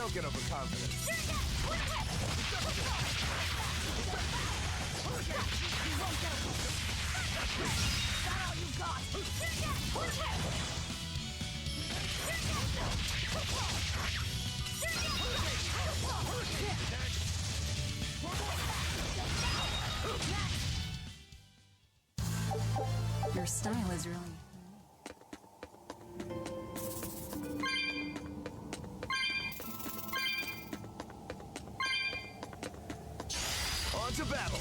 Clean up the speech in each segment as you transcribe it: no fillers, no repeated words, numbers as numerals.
Don't get overconfident. That all you got? Your style is really... On to battle!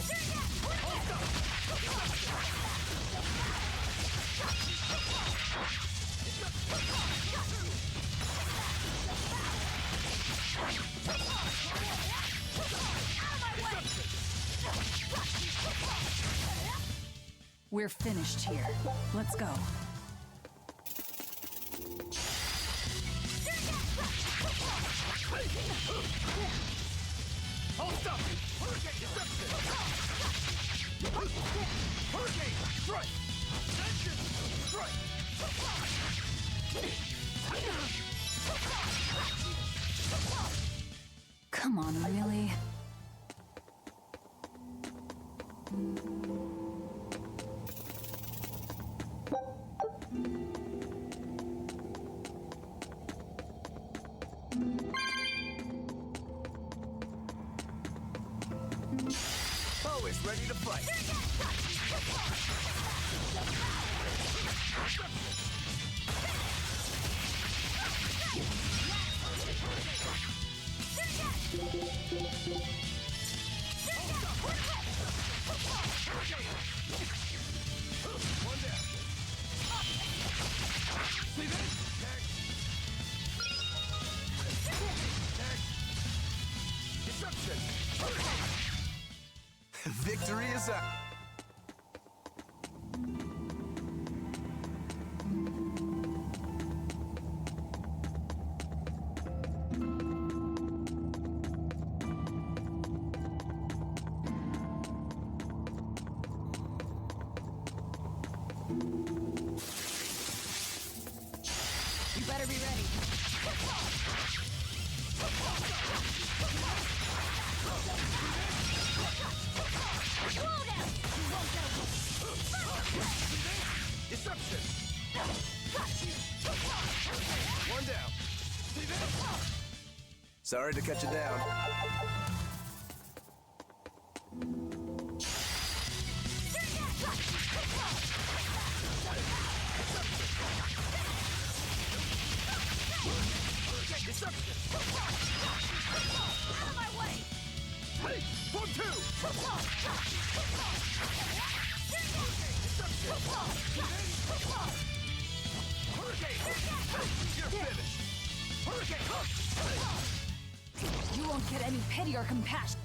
We're finished here. Let's go. Hold stop! Hurricane deception! Hurricane strike! Tension strike! Come on, really? Always ready to fight! One down. See this? Next. Next. Deception. Victory is out. You better be ready. Deception. One down. See this? Sorry to cut you down. Deception! Out of my way! Hey! 1-2! Hurricane! You're finished! Hurricane! You won't get any pity or compassion.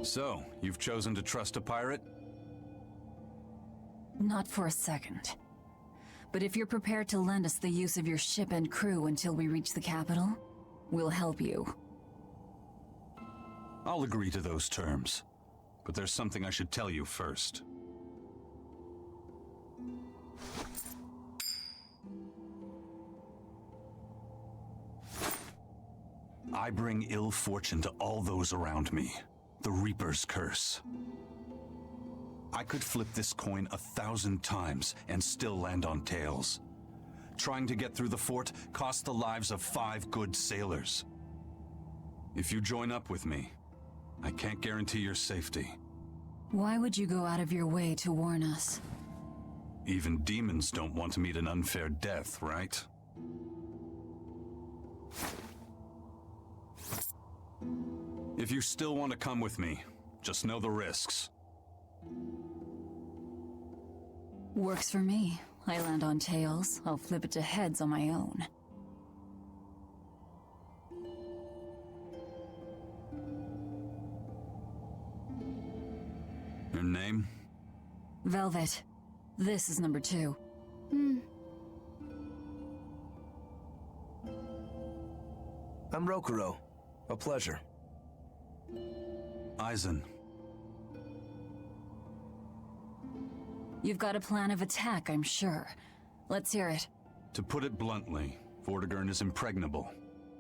So, you've chosen to trust a pirate? Not for a second. But if you're prepared to lend us the use of your ship and crew until we reach the capital, we'll help you. I'll agree to those terms. But there's something I should tell you first. I bring ill fortune to all those around me. The Reaper's curse. I could flip this coin 1,000 times and still land on tails. Trying to get through the fort cost the lives of 5 good sailors. If you join up with me, I can't guarantee your safety. Why would you go out of your way to warn us? Even demons don't want to meet an unfair death, right? If you still want to come with me, just know the risks. Works for me. I land on tails, I'll flip it to heads on my own. name? Velvet. This is number 2. I'm Rokuro. A pleasure. Aizen. You've got a plan of attack, I'm sure. Let's hear it. To put it bluntly, Vortigern is impregnable.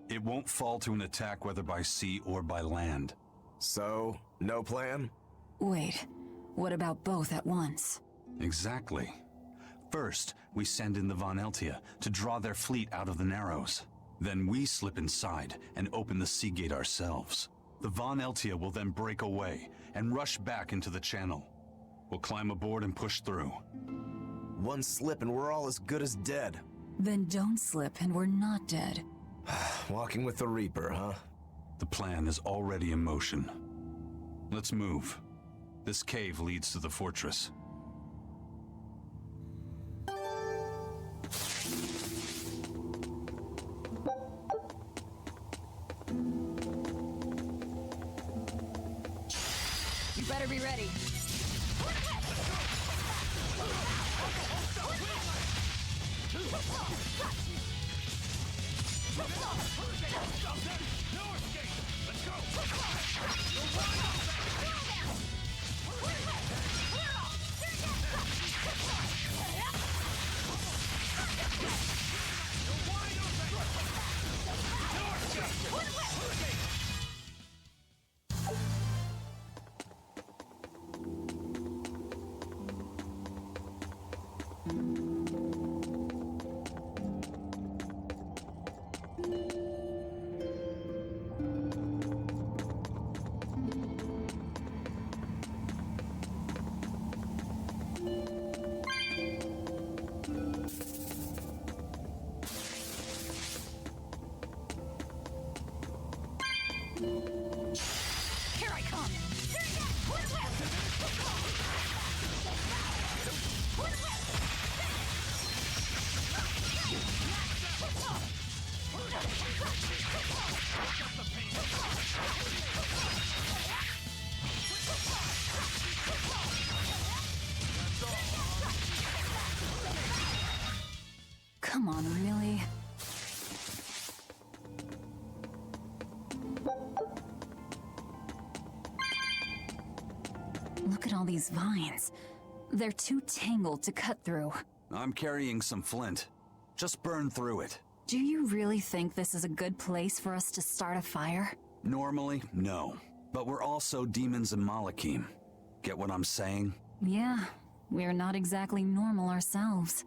It won't fall to an attack whether by sea or by land. So, no plan? Wait, what about both at once? Exactly. First, we send in the Von Eltia to draw their fleet out of the Narrows. Then we slip inside and open the sea gate ourselves. The Von Eltia will then break away and rush back into the channel. We'll climb aboard and push through. One slip and we're all as good as dead. Then don't slip and we're not dead. Walking with the Reaper, huh? The plan is already in motion. Let's move. This cave leads to the fortress. You better be ready. Here I come! Come on, really? Look at all these vines. They're too tangled to cut through. I'm carrying some flint. Just burn through it. Do you really think this is a good place for us to start a fire? Normally, no. But we're also demons in Malakim. Get what I'm saying? Yeah, we're not exactly normal ourselves.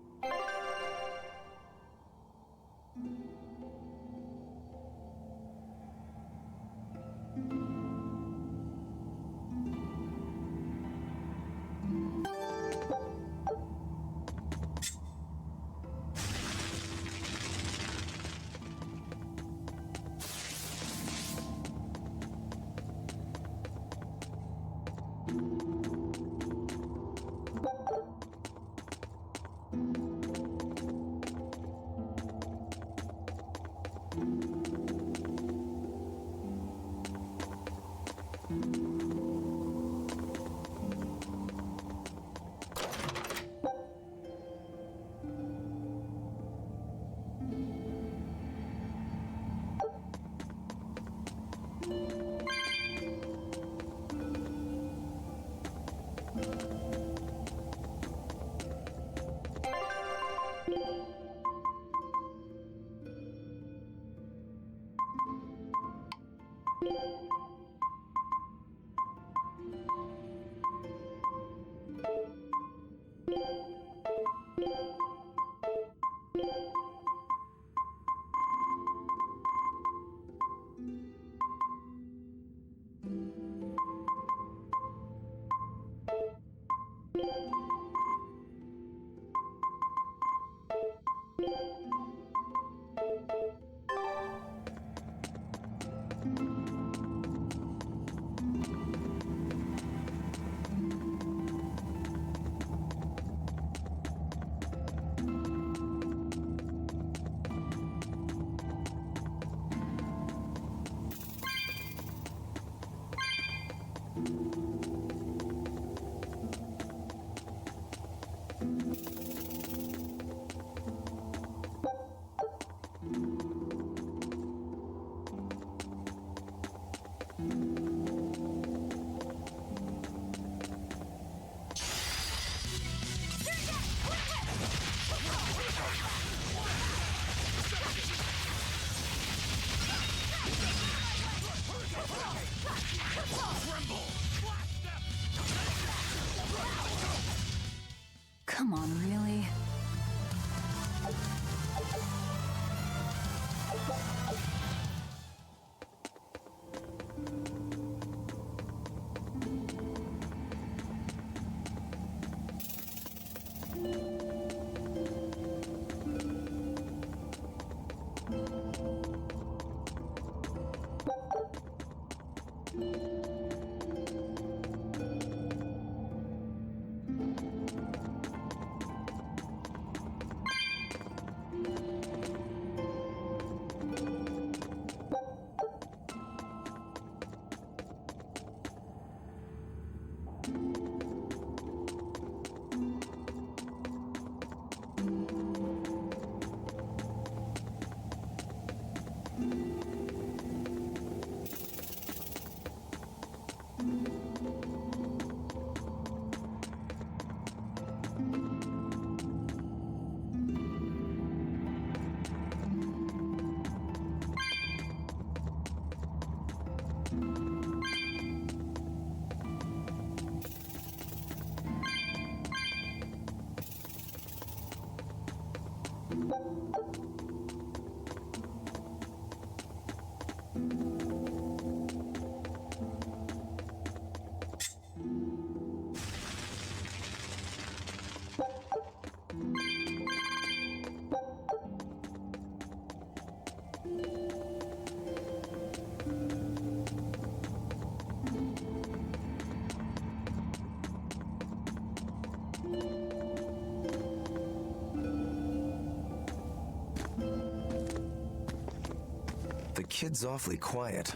The kid's awfully quiet.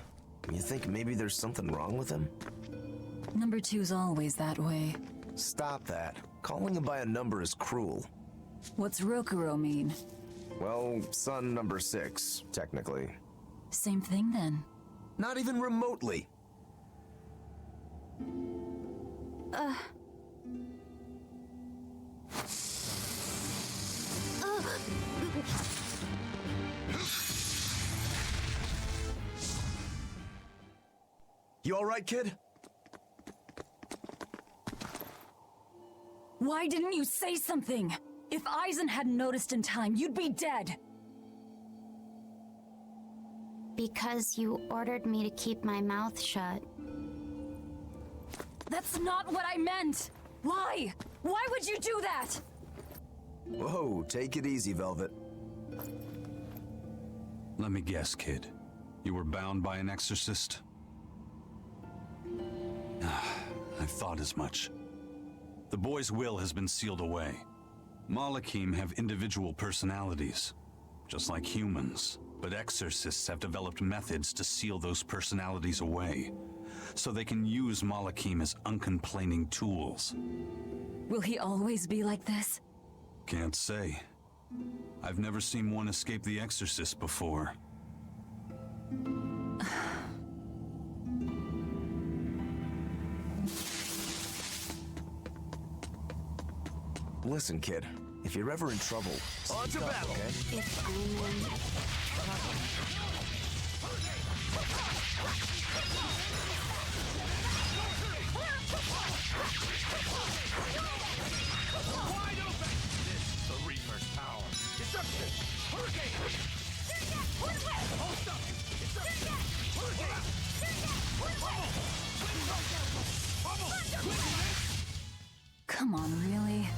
You think maybe there's something wrong with him? Number 2's always that way. Stop that. Calling him by a number is cruel. What's Rokuro mean? Well, son number 6, technically. Same thing then. Not even remotely. You all right, kid? Why didn't you say something? If Eisen hadn't noticed in time, you'd be dead. Because you ordered me to keep my mouth shut. That's not what I meant! Why? Why would you do that? Whoa, take it easy, Velvet. Let me guess, kid. You were bound by an exorcist? I thought as much. The boy's will has been sealed away. Malakim have individual personalities, just like humans. But exorcists have developed methods to seal those personalities away, so they can use Malakim as uncomplaining tools. Will he always be like this? Can't say. I've never seen one escape the exorcist before. Listen, kid. If you're ever in trouble, on to battle, okay? If I'm in trouble. Wide open! This is the Reaper's power. Destruction! Hurricane! Hold up! Destruction! Hurricane! Bubble! Come on, really?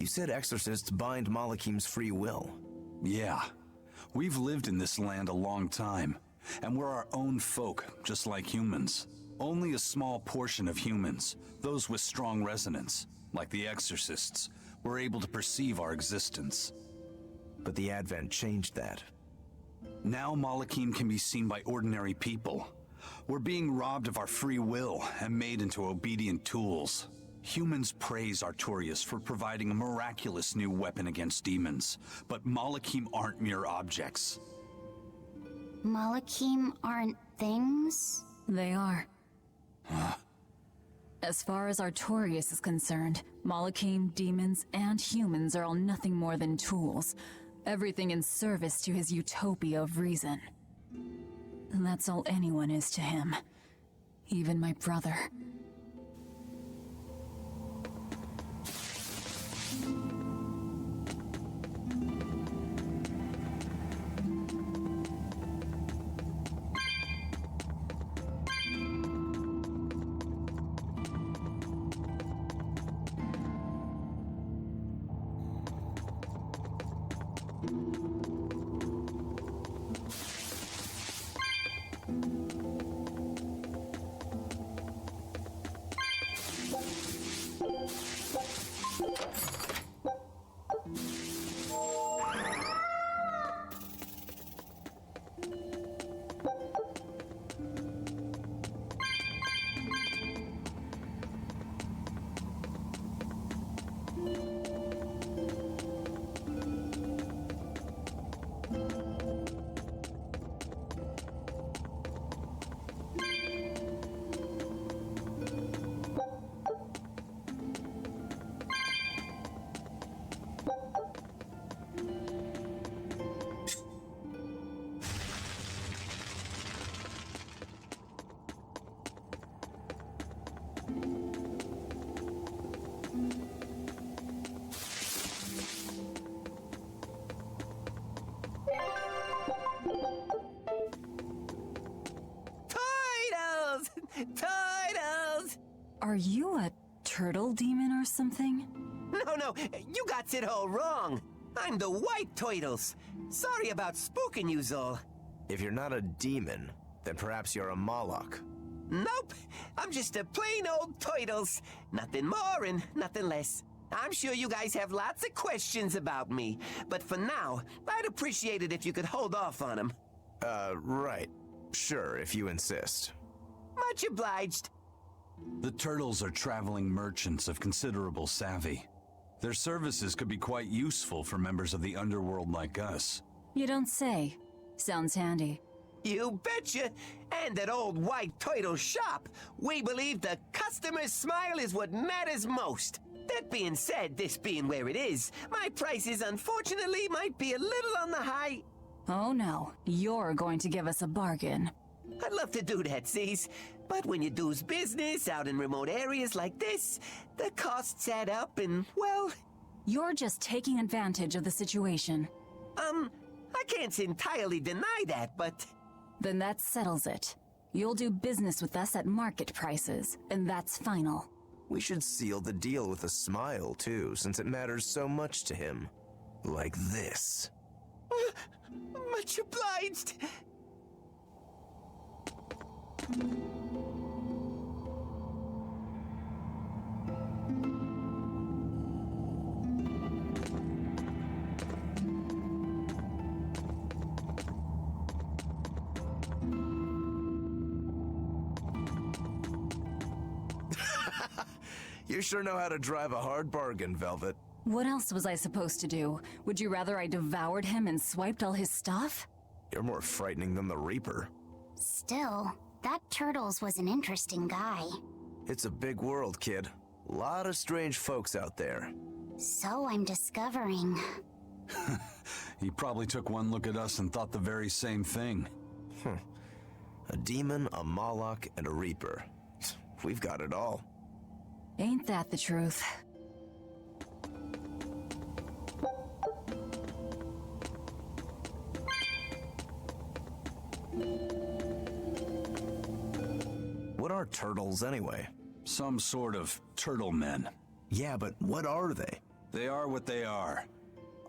You said exorcists bind Malakim's free will. Yeah. We've lived in this land a long time, and we're our own folk, just like humans. Only a small portion of humans, those with strong resonance, like the exorcists, were able to perceive our existence. But the Advent changed that. Now Malakim can be seen by ordinary people. We're being robbed of our free will and made into obedient tools. Humans praise Artorias for providing a miraculous new weapon against demons, but Malakim aren't mere objects. Malakim aren't things? They are. As far as Artorias is concerned, Malakim, demons, and humans are all nothing more than tools. Everything in service to his utopia of reason. And that's all anyone is to him. Even my brother. Turtles! Turtles! Are you a turtle demon or something? No, you got it all wrong. I'm the White Turtles. Sorry about spooking you, Zol. If you're not a demon, then perhaps you're a Moloch. Nope, I'm just a plain old Turtles. Nothing more and nothing less. I'm sure you guys have lots of questions about me, but for now, I'd appreciate it if you could hold off on them. Right. Sure, if you insist. Much obliged. The turtles are traveling merchants of considerable savvy. Their services could be quite useful for members of the underworld like us. You don't say. Sounds handy. You betcha! And at old White Turtle shop, we believe the customer's smile is what matters most. That being said, this being where it is, my prices unfortunately might be a little on the high. Oh no, you're going to give us a bargain. I'd love to do that, C's. But when you do's business out in remote areas like this, the costs add up and, well... You're just taking advantage of the situation. I can't entirely deny that, but... Then that settles it. You'll do business with us at market prices, and that's final. We should seal the deal with a smile, too, since it matters so much to him. Like this. Much obliged. You sure know how to drive a hard bargain, Velvet. What else was I supposed to do? Would you rather I devoured him and swiped all his stuff? You're more frightening than the Reaper. Still, that Turtles was an interesting guy. It's a big world, kid. A lot of strange folks out there. So I'm discovering. He probably took one look at us and thought the very same thing. A demon, a Moloch, and a Reaper. We've got it all. Ain't that the truth? What are turtles, anyway? Some sort of turtle men. Yeah, but what are they? They are what they are.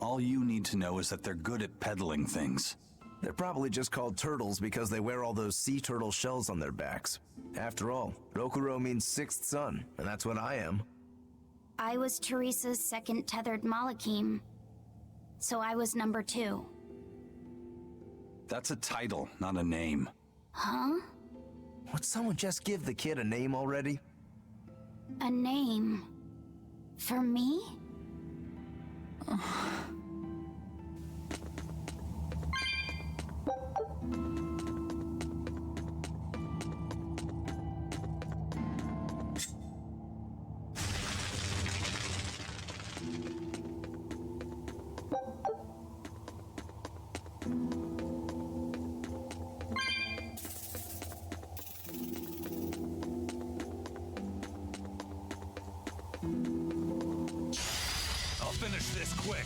All you need to know is that they're good at peddling things. They're probably just called turtles because they wear all those sea turtle shells on their backs. After all, Rokuro means sixth son, and that's what I am. I was Teresa's second tethered Malakim. So I was number 2. That's a title, not a name. Huh? Would someone just give the kid a name already? A name? For me? I'll finish this quick.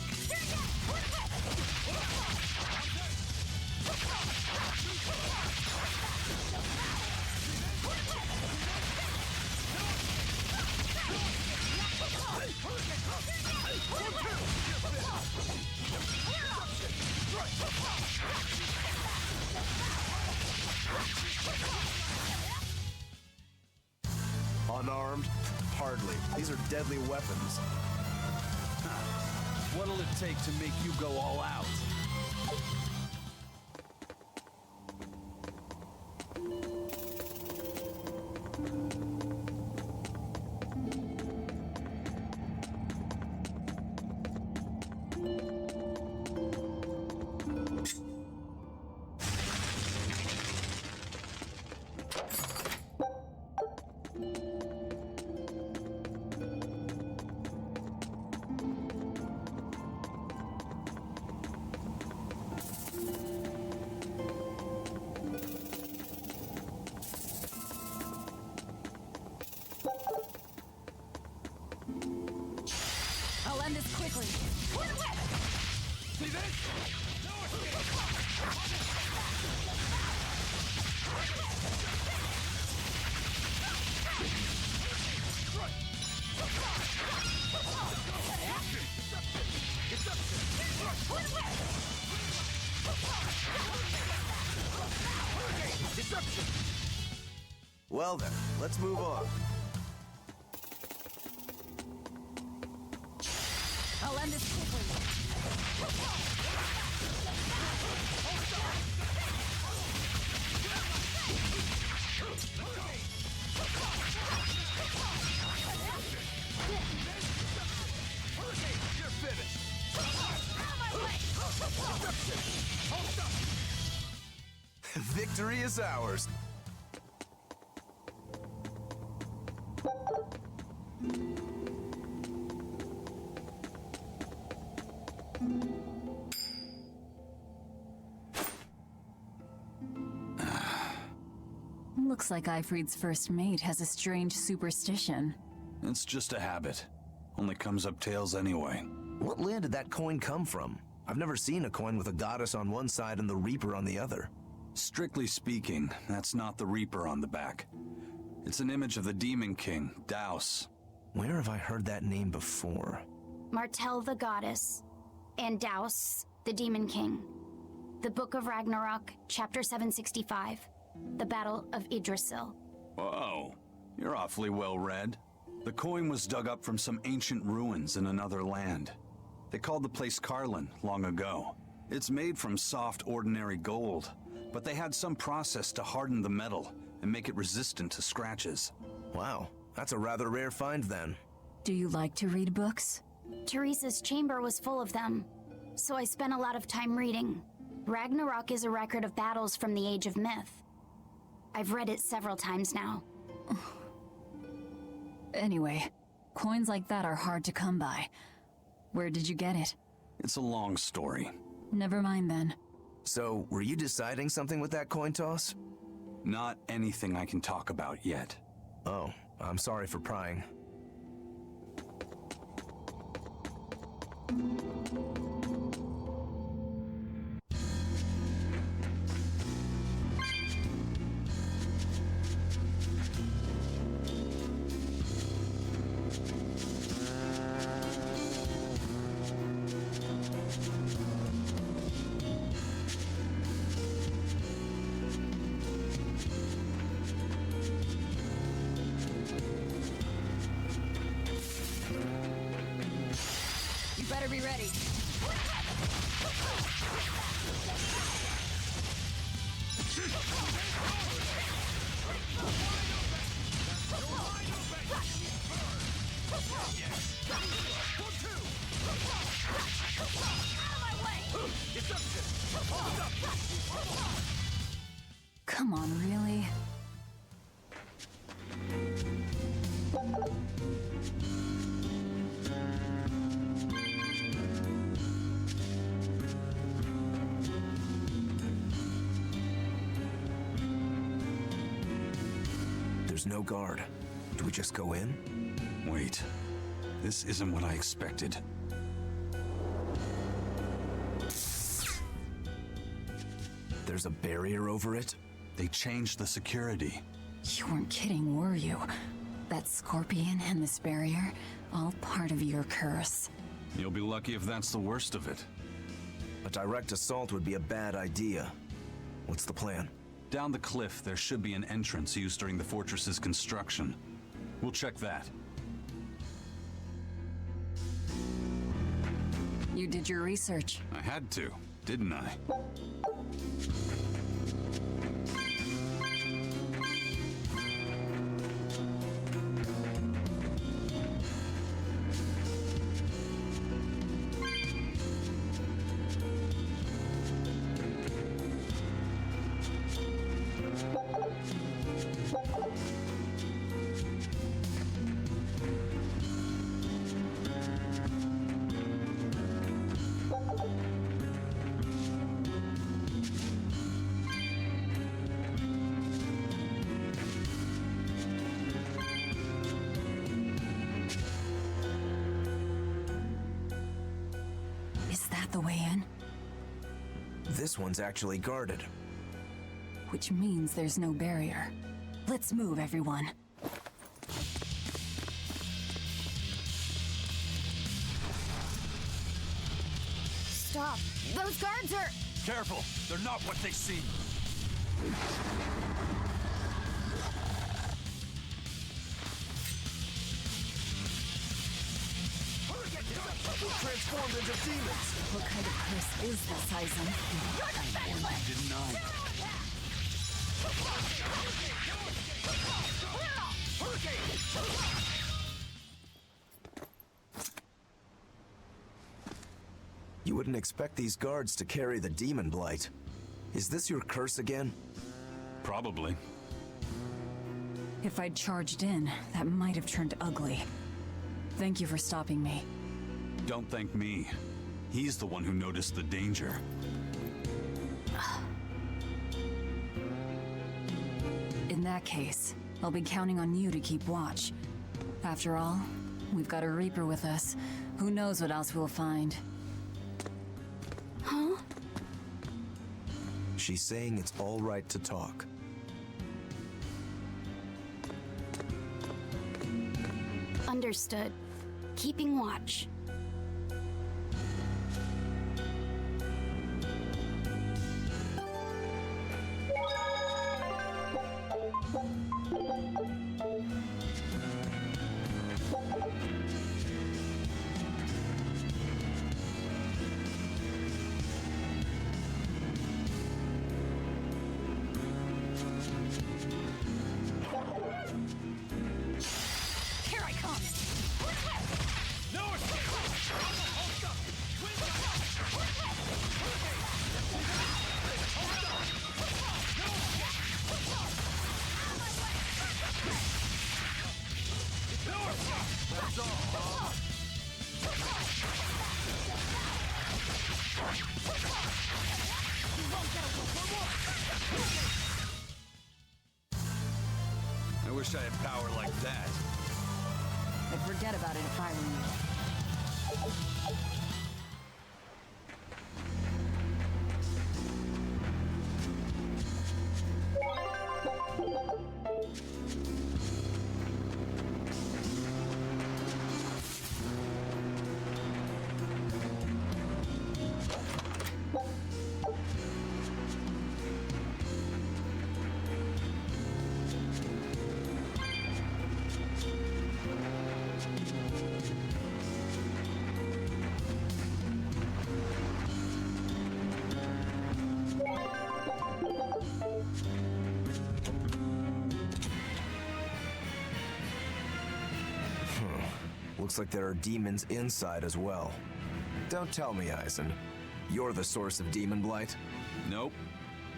hardly. These are deadly weapons. What'll it take to make you go all out? I'll end this quickly. See this? No escape! Well then, let's move on. I'll end this quickly. Victory is ours. Looks like Ifrid's first mate has a strange superstition. It's just a habit. Only comes up tails anyway. What land did that coin come from? I've never seen a coin with a goddess on one side and the Reaper on the other. Strictly speaking, that's not the Reaper on the back. It's an image of the Demon King, Daus. Where have I heard that name before? Martel the goddess, and Daus the demon king. The Book of Ragnarok, chapter 765. The Battle of Yggdrasil. Whoa, you're awfully well read. The coin was dug up from some ancient ruins in another land. They called the place Karlin long ago. It's made from soft, ordinary gold, but they had some process to harden the metal and make it resistant to scratches. Wow, that's a rather rare find then. Do you like to read books? Teresa's chamber was full of them, so I spent a lot of time reading. Ragnarok is a record of battles from the Age of Myth. I've read it several times now. Anyway, coins like that are hard to come by. Where did you get it? It's a long story. Never mind then. So, were you deciding something with that coin toss? Not anything I can talk about yet. Oh, I'm sorry for prying. You better be ready. Come on, really? There's no guard. Do we just go in? Wait, this isn't what I expected. There's a barrier over it? They changed the security. You weren't kidding, were you? That scorpion and this barrier, all part of your curse. You'll be lucky if that's the worst of it. A direct assault would be a bad idea. What's the plan? Down the cliff, there should be an entrance used during the fortress's construction. We'll check that. You did your research. I had to, didn't I? Is that the way in? This one's actually guarded. Which means there's no barrier. Let's move, everyone. Stop. Those guards are... Careful, they're not what they seem. Transformed into demons! What kind of curse is this, Eisen? Denied. You wouldn't expect these guards to carry the demon blight. Is this your curse again? Probably. If I'd charged in, that might have turned ugly. Thank you for stopping me. Don't thank me. He's the one who noticed the danger. In that case, I'll be counting on you to keep watch. After all, we've got a Reaper with us. Who knows what else we'll find? Huh? She's saying it's all right to talk. Understood. Keeping watch. Here I come! No escape! I wish I had power like that. I'd forget about it if I were you. Looks like there are demons inside as well. Don't tell me, Eisen. You're the source of demon blight? Nope.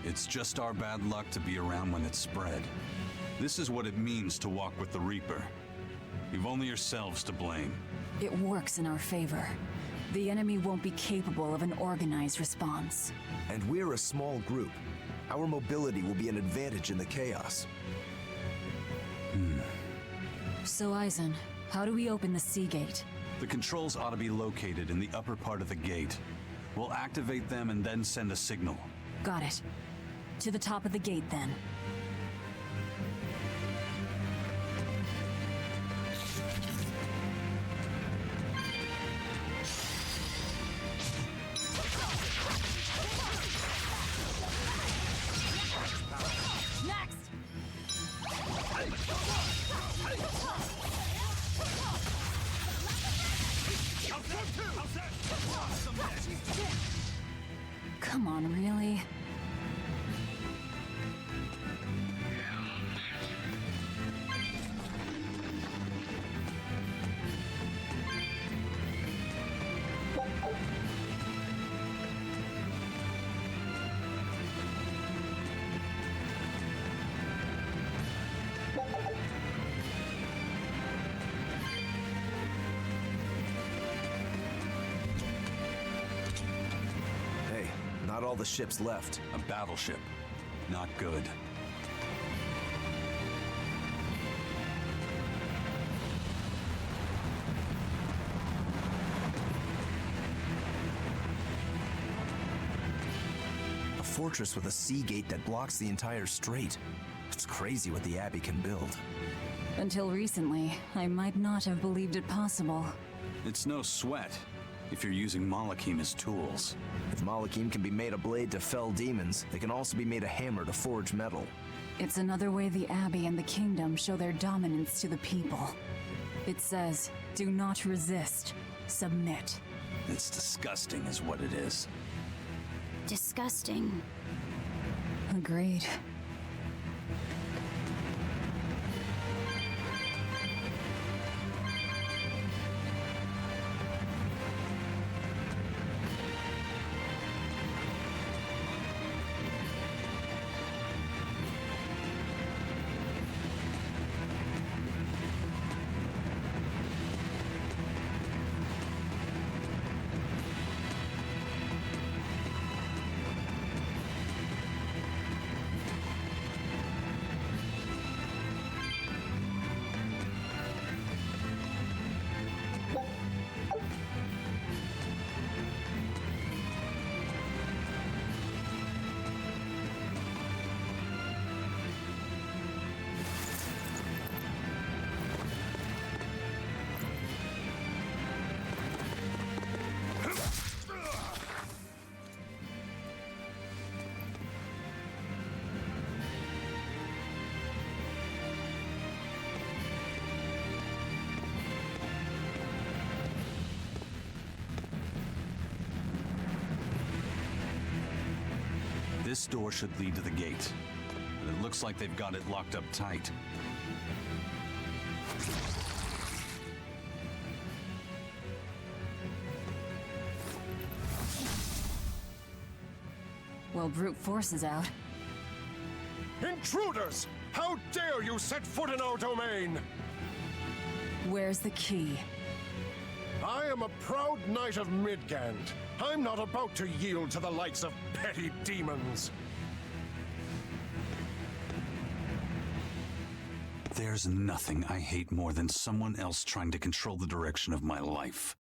It's just our bad luck to be around when it's spread. This is what it means to walk with the Reaper. You've only yourselves to blame. It works in our favor. The enemy won't be capable of an organized response. And we're a small group. Our mobility will be an advantage in the chaos. So, Eisen, how do we open the sea gate? The controls ought to be located in the upper part of the gate. We'll activate them and then send a signal. Got it. To the top of the gate, then. Next! How's that? Come on, really? Hey, not all the ships left. A battleship. Not good. A fortress with a sea gate that blocks the entire strait. It's crazy what the Abbey can build. Until recently, I might not have believed it possible. It's no sweat if you're using Malakim as tools. If Malakim can be made a blade to fell demons, they can also be made a hammer to forge metal. It's another way the Abbey and the Kingdom show their dominance to the people. It says, do not resist, submit. It's disgusting is what it is. Disgusting. Agreed. This door should lead to the gate, but it looks like they've got it locked up tight. Well, brute force is out. Intruders! How dare you set foot in our domain! Where's the key? I am a proud knight of Midgand. I'm not about to yield to the likes of petty demons. There's nothing I hate more than someone else trying to control the direction of my life.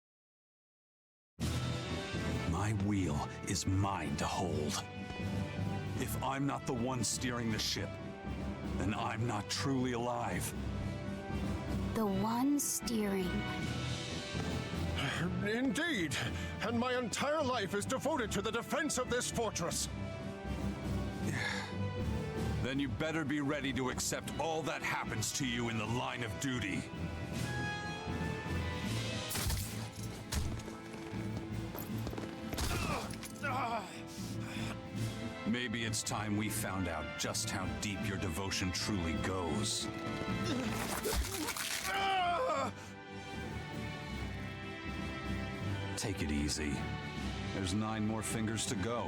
My wheel is mine to hold. If I'm not the one steering the ship, then I'm not truly alive. The one steering. Indeed, and my entire life is devoted to the defense of this fortress. Then you better be ready to accept all that happens to you in the line of duty. Maybe it's time we found out just how deep your devotion truly goes. Take it easy. There's 9 more fingers to go.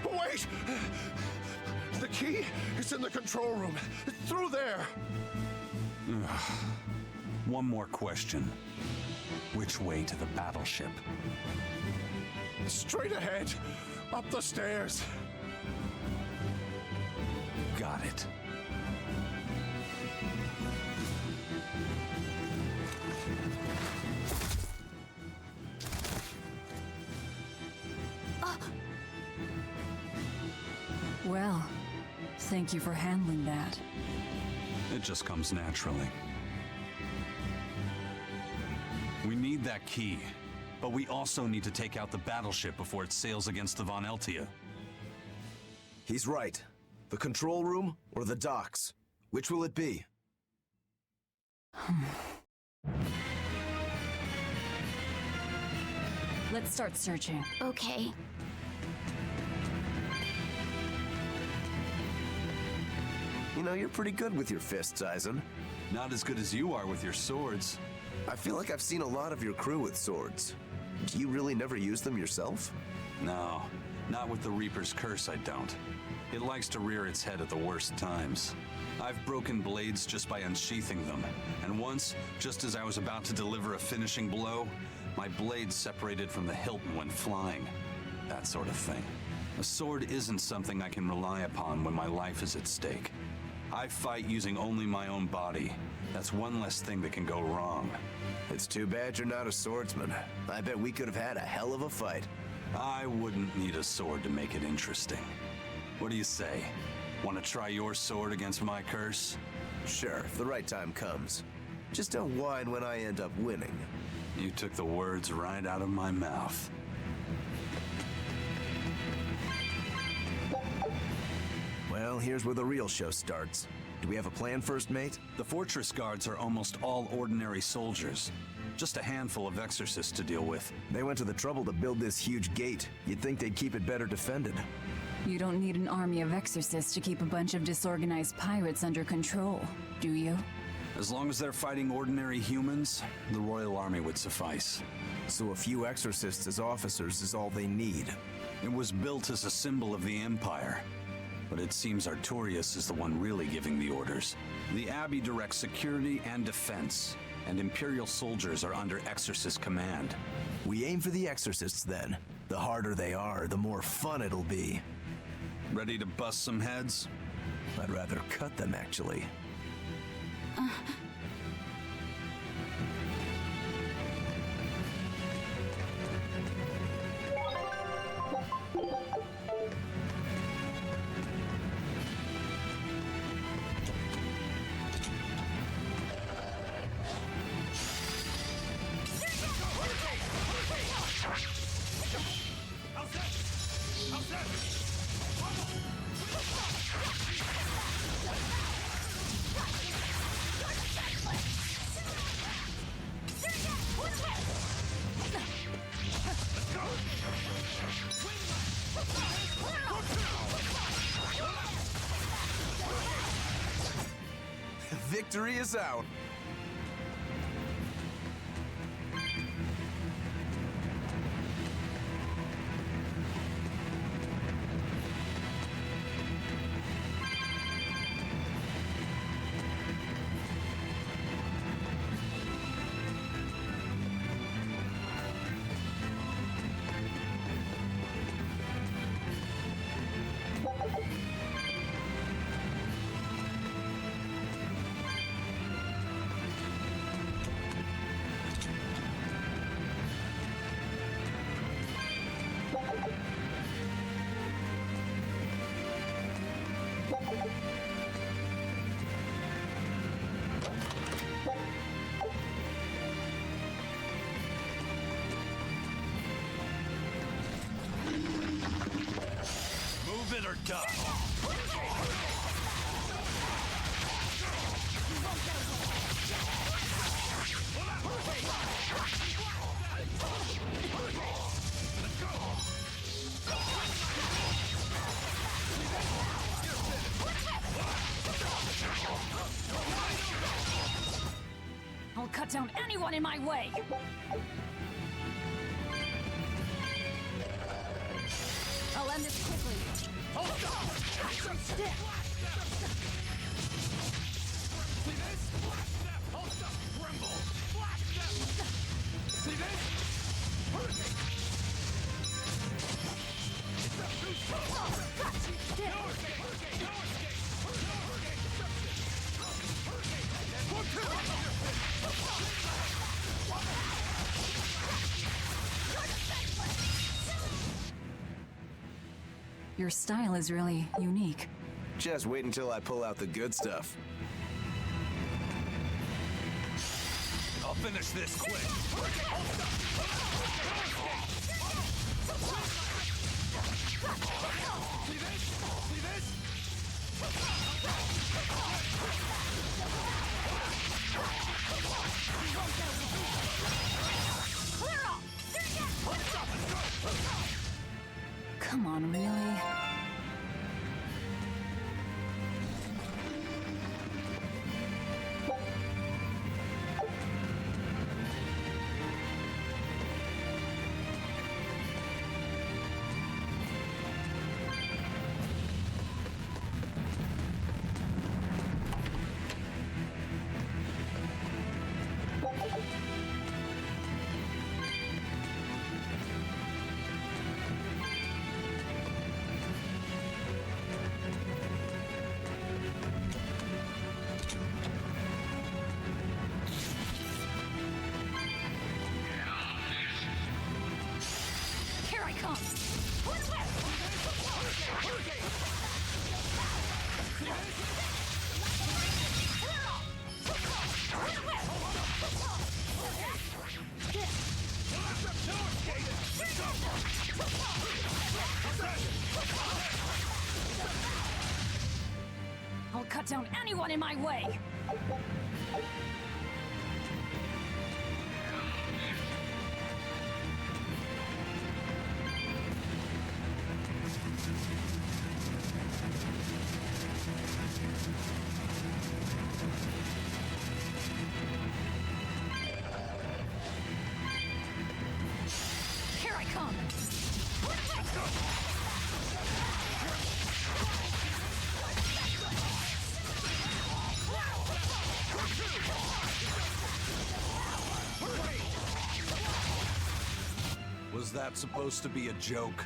Wait! The key is in the control room. It's through there. One more question. Which way to the battleship? Straight ahead, up the stairs. Got it. Well, thank you for handling that. It just comes naturally. We need that key, but we also need to take out the battleship before it sails against the Von Eltia. He's right. The control room or the docks? Which will it be? Let's start searching. Okay. You know, you're pretty good with your fists, Eisen. Not as good as you are with your swords. I feel like I've seen a lot of your crew with swords. Do you really never use them yourself? No, not with the Reaper's curse, I don't. It likes to rear its head at the worst times. I've broken blades just by unsheathing them, and once, just as I was about to deliver a finishing blow, my blade separated from the hilt and went flying. That sort of thing. A sword isn't something I can rely upon when my life is at stake. I fight using only my own body. That's one less thing that can go wrong. It's too bad you're not a swordsman. I bet we could have had a hell of a fight. I wouldn't need a sword to make it interesting. What do you say? Want to try your sword against my curse? Sure, if the right time comes. Just don't whine when I end up winning. You took the words right out of my mouth. Well, here's where the real show starts. Do we have a plan, First Mate? The fortress guards are almost all ordinary soldiers. Just a handful of exorcists to deal with. They went to the trouble to build this huge gate. You'd think they'd keep it better defended. You don't need an army of exorcists to keep a bunch of disorganized pirates under control, do you? As long as they're fighting ordinary humans, the Royal Army would suffice. So a few exorcists as officers is all they need. It was built as a symbol of the Empire. But it seems Artorias is the one really giving the orders. The Abbey directs security and defense, and Imperial soldiers are under Exorcist command. We aim for the exorcists then. The harder they are, the more fun it'll be. Ready to bust some heads? I'd rather cut them, actually. Victory is out. Move it or die. I'll cut down anyone in my way! I'll end this quickly. Hold up! See this? Black step! Hold up! Tremble! Black step! See this? Hurricane! It's a two step! No escape! No escape! No escape! No hurricane! Hurricane! One, two! Your style is really unique. Just wait until I pull out the good stuff. I'll finish this quick. See this? See this? Clear off! What's up? on, really? Here I come! I'll cut down anyone in my way! Here I come! Was that supposed to be a joke?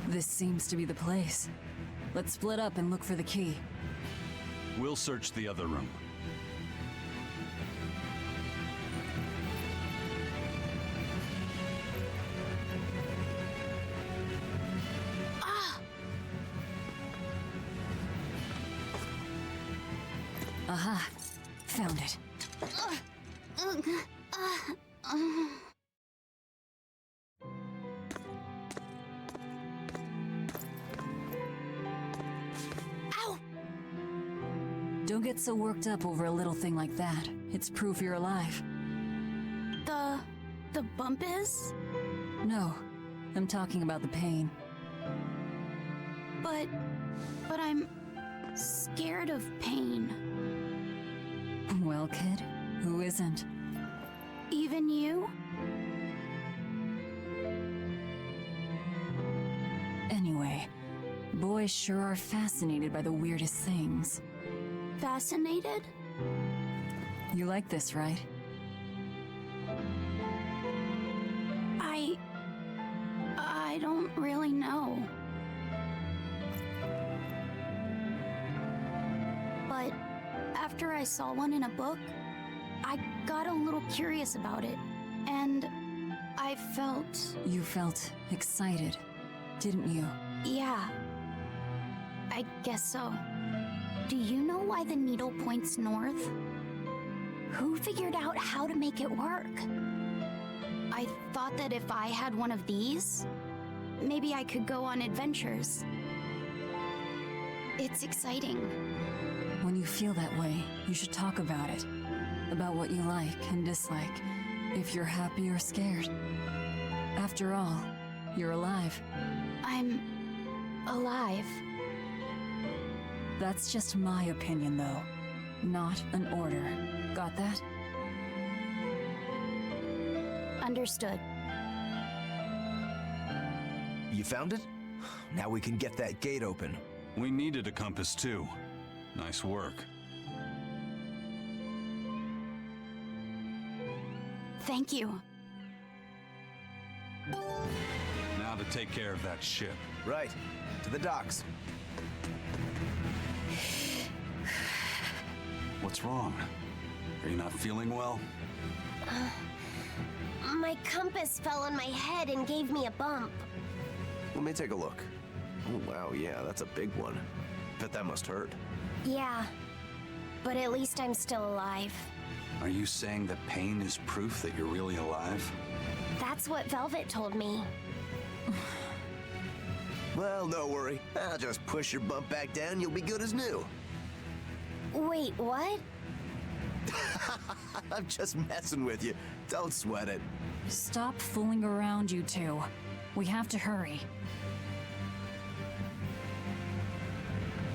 This seems to be the place. Let's split up and look for the key. We'll search the other room. Aha! Found it. Ow! Don't get so worked up over a little thing like that. It's proof you're alive. The bump is? No, I'm talking about the pain. But I'm scared of pain. Well, kid, who isn't? Even you? Anyway, boys sure are fascinated by the weirdest things. Fascinated? You like this, right? I don't really know. But after I saw one in a book, I got a little curious about it, and I felt... You felt excited, didn't you? Yeah, I guess so. Do you know why the needle points north? Who figured out how to make it work? I thought that if I had one of these, maybe I could go on adventures. It's exciting. When you feel that way, you should talk about it. About what you like and dislike, if you're happy or scared. After all, you're alive. I'm alive. That's just my opinion, though. Not an order. Got that? Understood. You found it? Now we can get that gate open. We needed a compass too. Nice work. Thank you. Now to take care of that ship. Right. To the docks. What's wrong? Are you not feeling well? My compass fell on my head and gave me a bump. Let me take a look. Oh, wow, yeah, that's a big one. Bet that must hurt. Yeah, but at least I'm still alive. Are you saying that pain is proof that you're really alive? That's what Velvet told me. Well, no worry. I'll just push your bump back down, you'll be good as new. Wait, what? I'm just messing with you. Don't sweat it. Stop fooling around, you two. We have to hurry.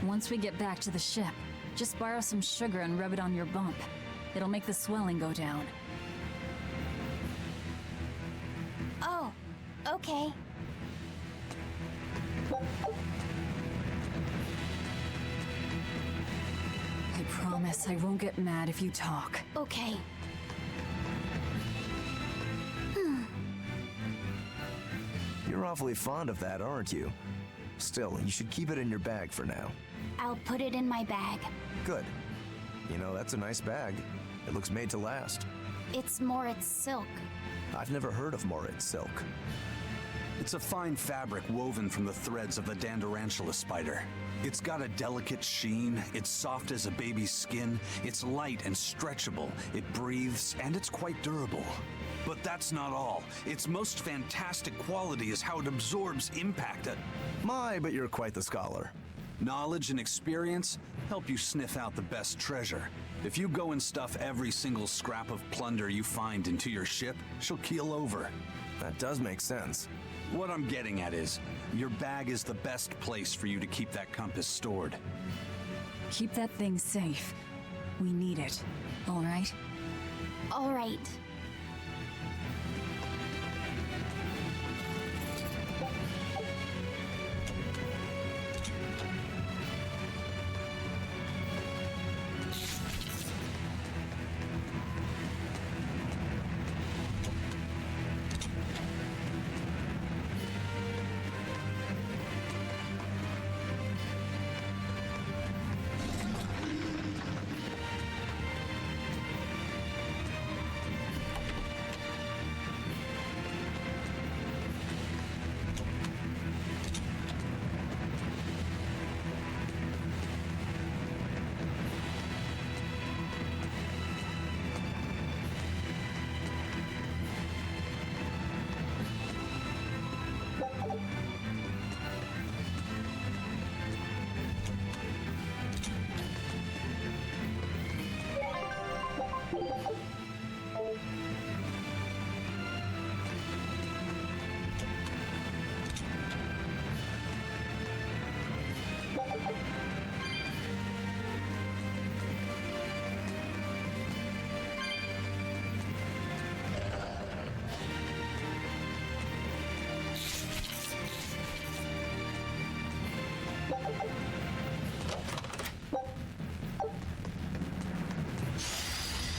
Once we get back to the ship, just borrow some sugar and rub it on your bump. It'll make the swelling go down. Oh, okay. I promise I won't get mad if you talk. Okay. You're awfully fond of that, aren't you? Still, you should keep it in your bag for now. I'll put it in my bag. Good. You know, that's a nice bag. It looks made to last. It's Moritz silk. I've never heard of Moritz silk. It's a fine fabric woven from the threads of the Dandarantula spider. It's got a delicate sheen, it's soft as a baby's skin, it's light and stretchable, it breathes, and it's quite durable. But that's not all. Its most fantastic quality is how it absorbs impact. My, but you're quite the scholar. Knowledge and experience help you sniff out the best treasure. If you go and stuff every single scrap of plunder you find into your ship, she'll keel over. That does make sense. What I'm getting at is, your bag is the best place for you to keep that compass stored. Keep that thing safe. We need it. All right? All right.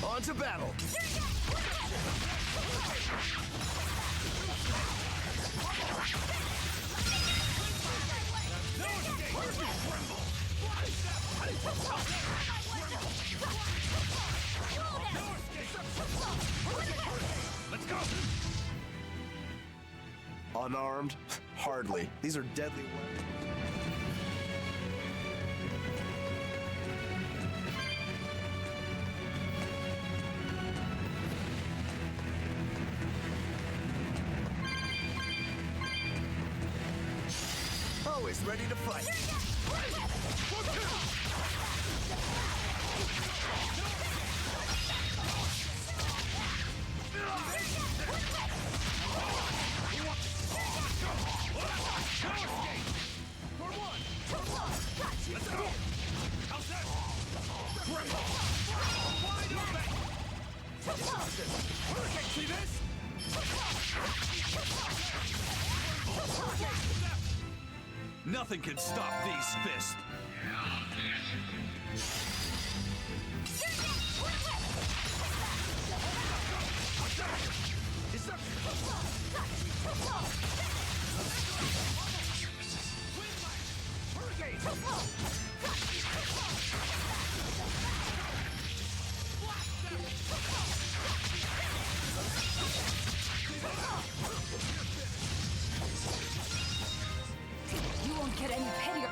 On to battle! Let's go! Unarmed? Hardly. These are deadly weapons. Always ready to fight. Let's go! How's that? Wide open! Hurricane, see this? Nothing can stop these fists. You won't get any pettier.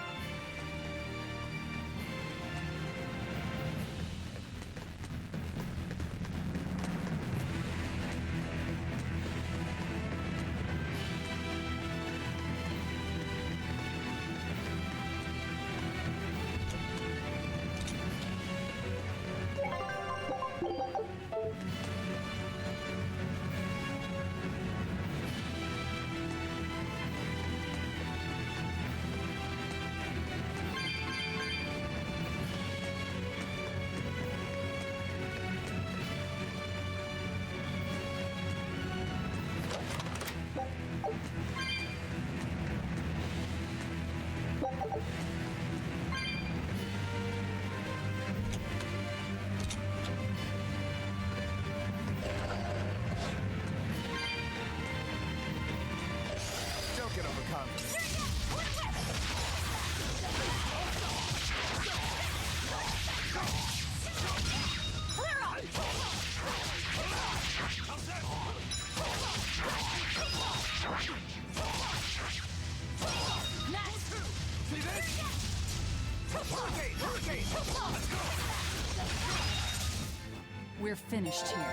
We're finished here.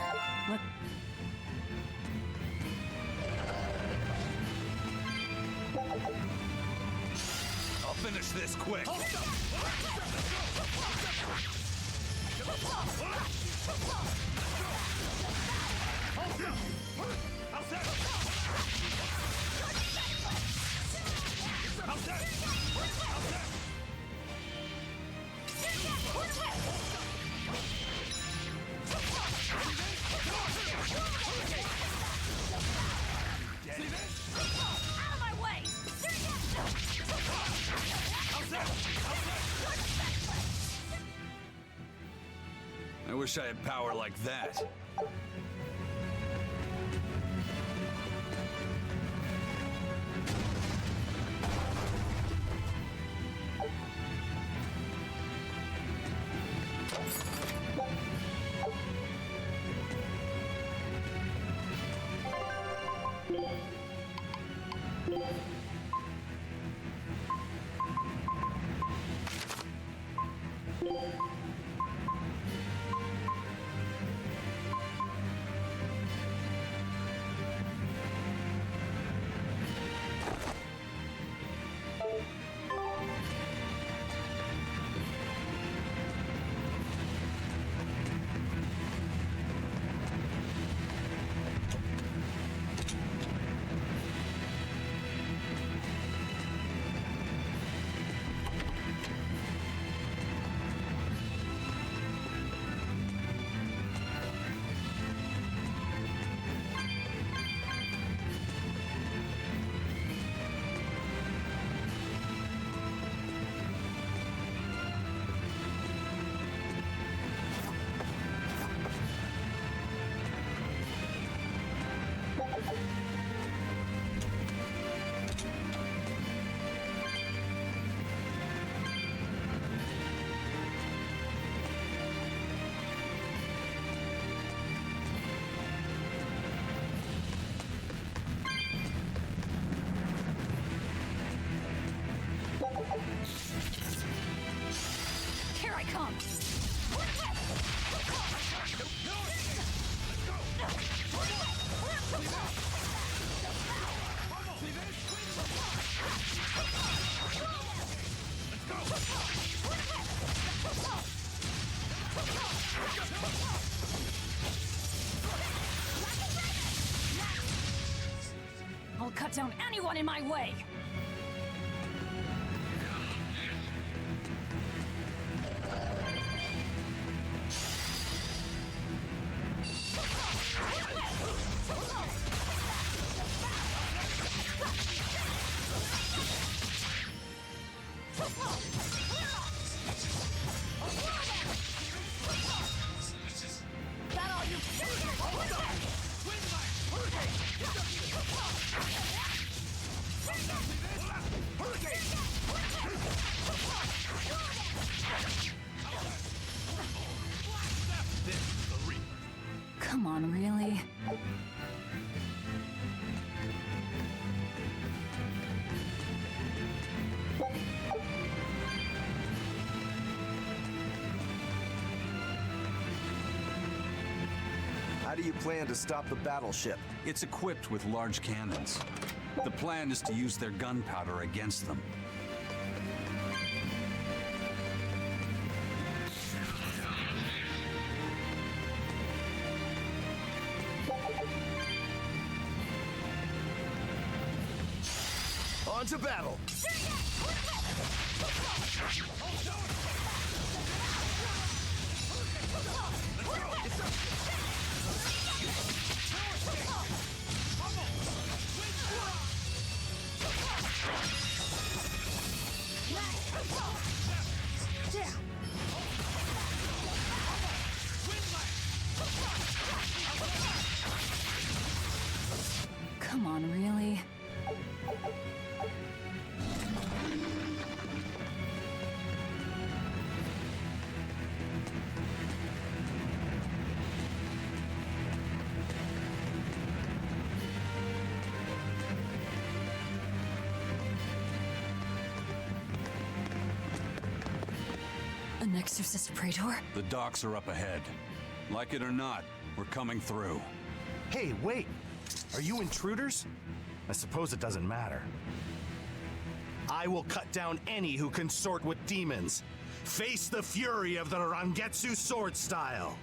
Let... I'll finish this quick. I wish I had power like that. Here I come! I'll cut down anyone in my way! Come on, really? How do you plan to stop the battleship? It's equipped with large cannons. The plan is to use their gunpowder against them. On to battle! Come on, really? An exorcist praetor? The docks are up ahead. Like it or not, we're coming through. Hey, wait! Are you intruders? I suppose it doesn't matter. I will cut down any who consort with demons. Face the fury of the Rangetsu sword style!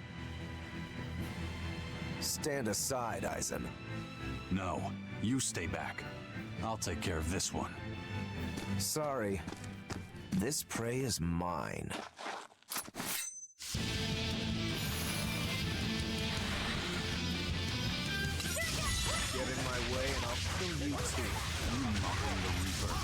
Stand aside, Aizen. No, you stay back. I'll take care of this one. Sorry. This prey is mine. Get in my way and I'll kill you too. You mocking the Reaper.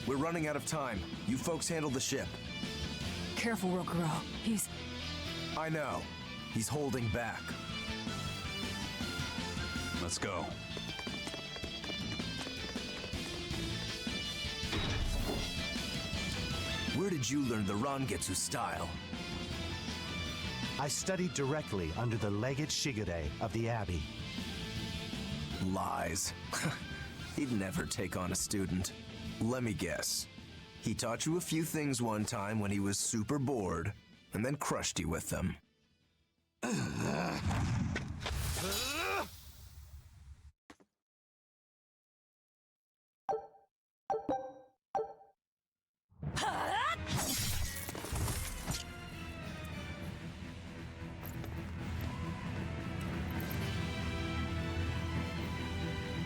We're running out of time. You folks handle the ship. Careful, Rokuro. He's... I know. He's holding back. Let's go. Where did you learn the Rangetsu style? I studied directly under the Legate Shigure of the Abbey. Lies. He'd never take on a student. Let me guess. He taught you a few things one time when he was super bored, and then crushed you with them.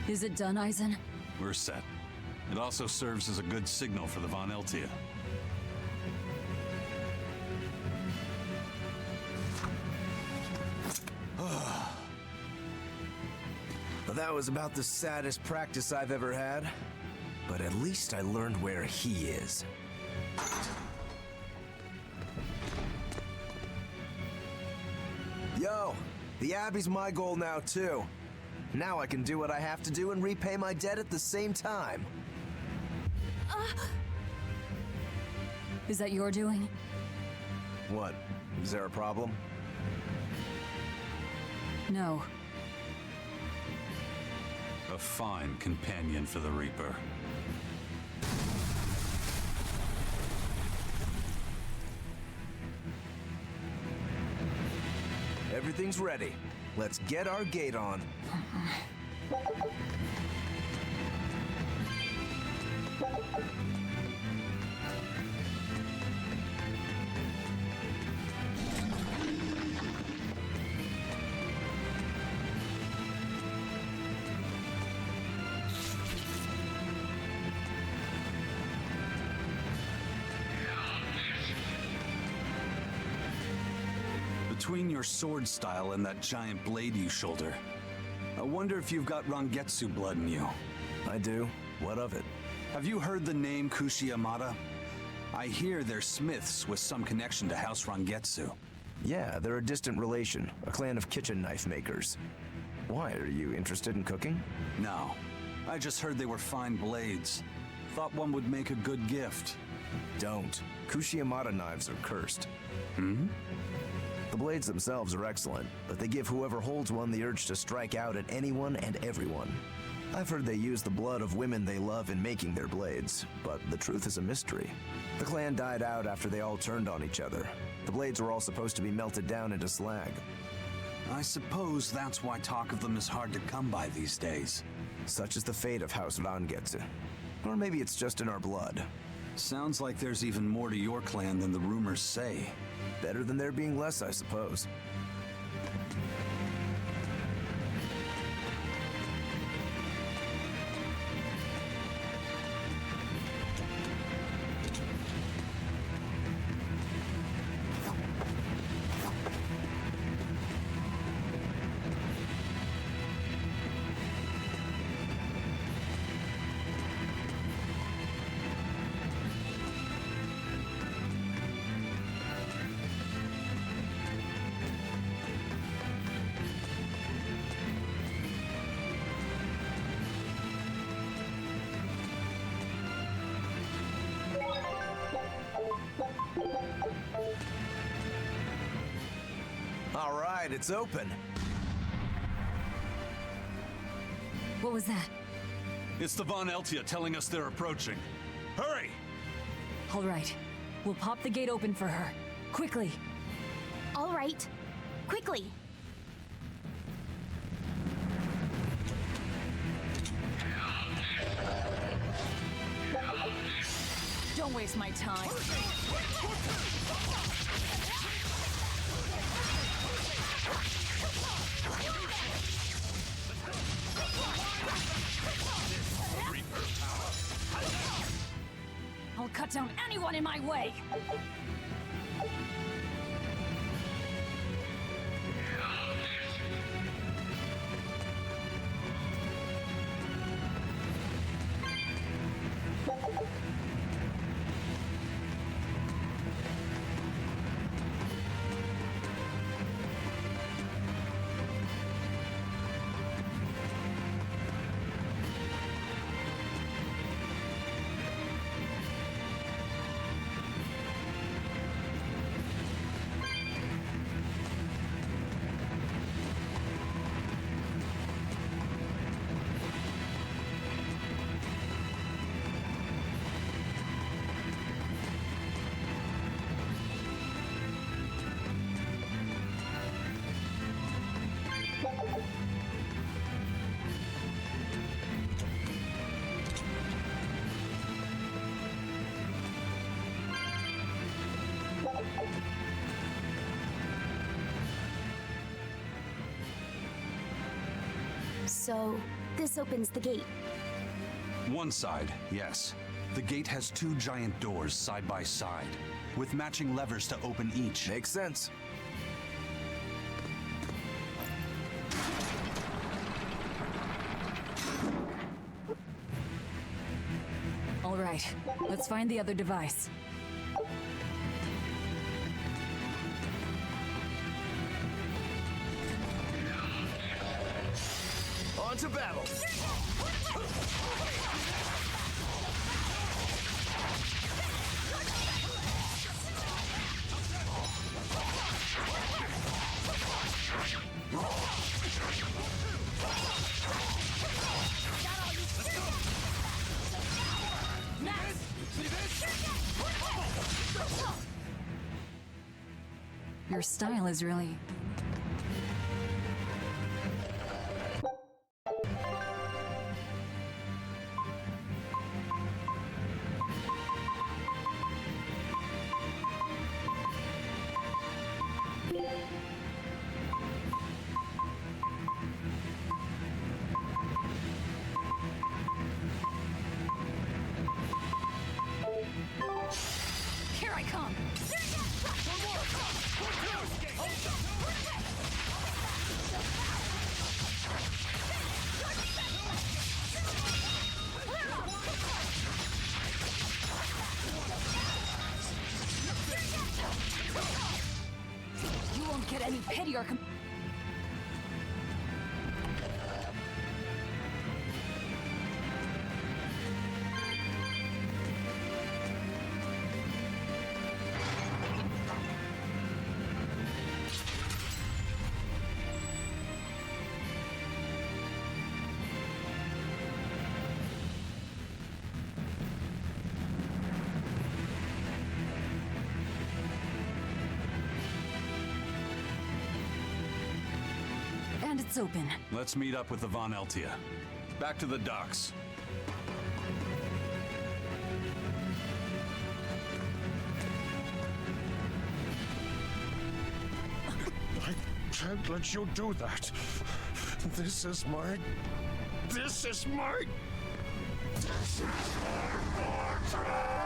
Is it done, Aizen? We're set. It also serves as a good signal for the Von Eltia. Well, that was about the saddest practice I've ever had. But at least I learned where he is. Yo, the Abbey's my goal now too. Now I can do what I have to do and repay my debt at the same time. Is that your doing? What? Is there a problem? No. A fine companion for the Reaper. Everything's ready. Let's get our gate on. Between your sword style and that giant blade you shoulder, I wonder if you've got Rangetsu blood in you. I do. What of it? Have you heard the name Kushiyamada? I hear they're smiths with some connection to House Rangetsu. Yeah, they're a distant relation, a clan of kitchen knife makers. Why, are you interested in cooking? No, I just heard they were fine blades. Thought one would make a good gift. Don't. Kushiyamada knives are cursed. Hmm? The blades themselves are excellent, but they give whoever holds one the urge to strike out at anyone and everyone. I've heard they use the blood of women they love in making their blades, but the truth is a mystery. The clan died out after they all turned on each other. The blades were all supposed to be melted down into slag. I suppose that's why talk of them is hard to come by these days. Such is the fate of House Rangetsu. Or maybe it's just in our blood. Sounds like there's even more to your clan than the rumors say. Better than there being less, I suppose. right, it's open. What was that? It's the Von Eltia telling us they're approaching. Hurry! All right. We'll pop the gate open for her. Quickly. All right. Quickly. Don't waste my time. I'll cut down anyone in my way. So, this opens the gate. One side, yes. The gate has two giant doors side by side, with matching levers to open each. Makes sense. All right. Let's find the other device. On to battle! Your style is really... Here I come! You won't get any pity or And it's open. Let's meet up with the Von Eltia. Back to the docks. I can't let you do that. This is my... This is my... This is my fortress!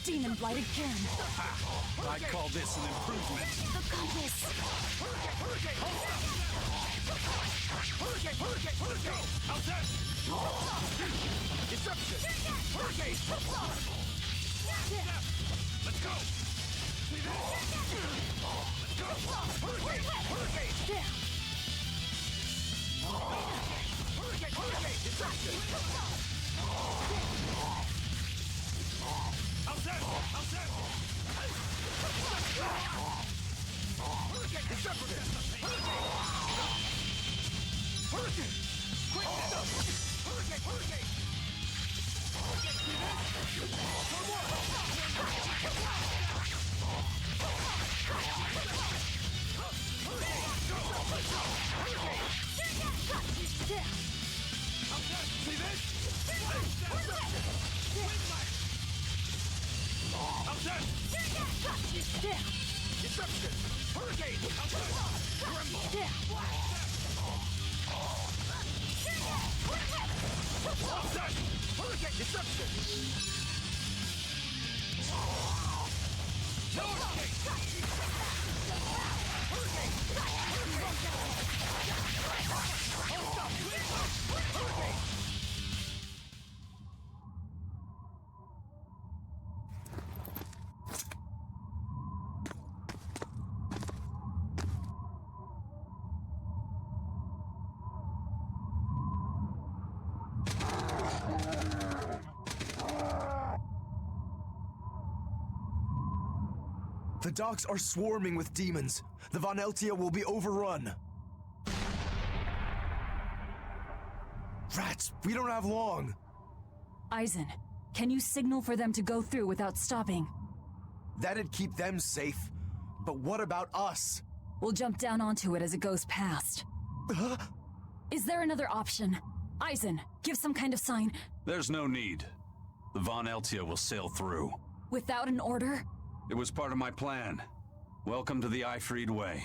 Demon Blight again. I call this an improvement. The compass. Hurricane! How's that? Deception! Hurricane! Let's go! See that? Let's go! Hurricane! Hurricane! Deception! How's that? Hurricane! Deception! Hurricane! Quick! Hurricane! See that? One more! See this? Outside! Deception! Hurricane! Outside! Tremble! Outside! Hurricane! Deception! No escape! Hurricane! Hurricane! The docks are swarming with demons. The Von Eltia will be overrun. Rats, we don't have long. Eisen, can you signal for them to go through without stopping? That'd keep them safe. But what about us? We'll jump down onto it as it goes past. Is there another option? Eisen, give some kind of sign. There's no need. The Von Eltia will sail through. Without an order? It was part of my plan. Welcome to the Ifried Way.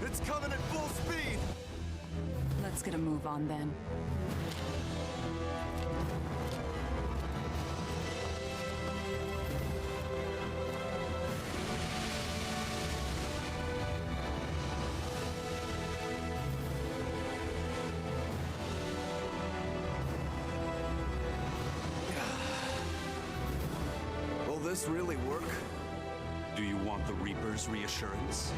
It's coming at full speed! Let's get a move on then. Will this really work? Do you want the Reaper's reassurance?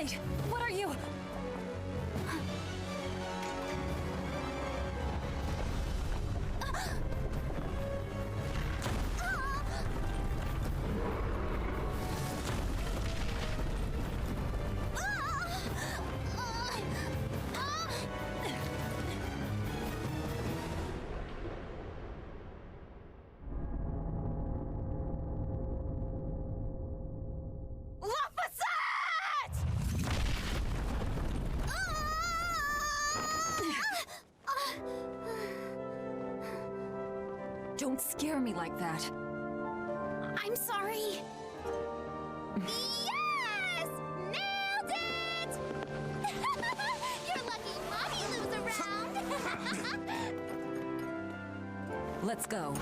Wait, what are you? Don't scare me like that. I'm sorry. Yes! Nailed it! You're lucky Mommy Lou's around. Let's go.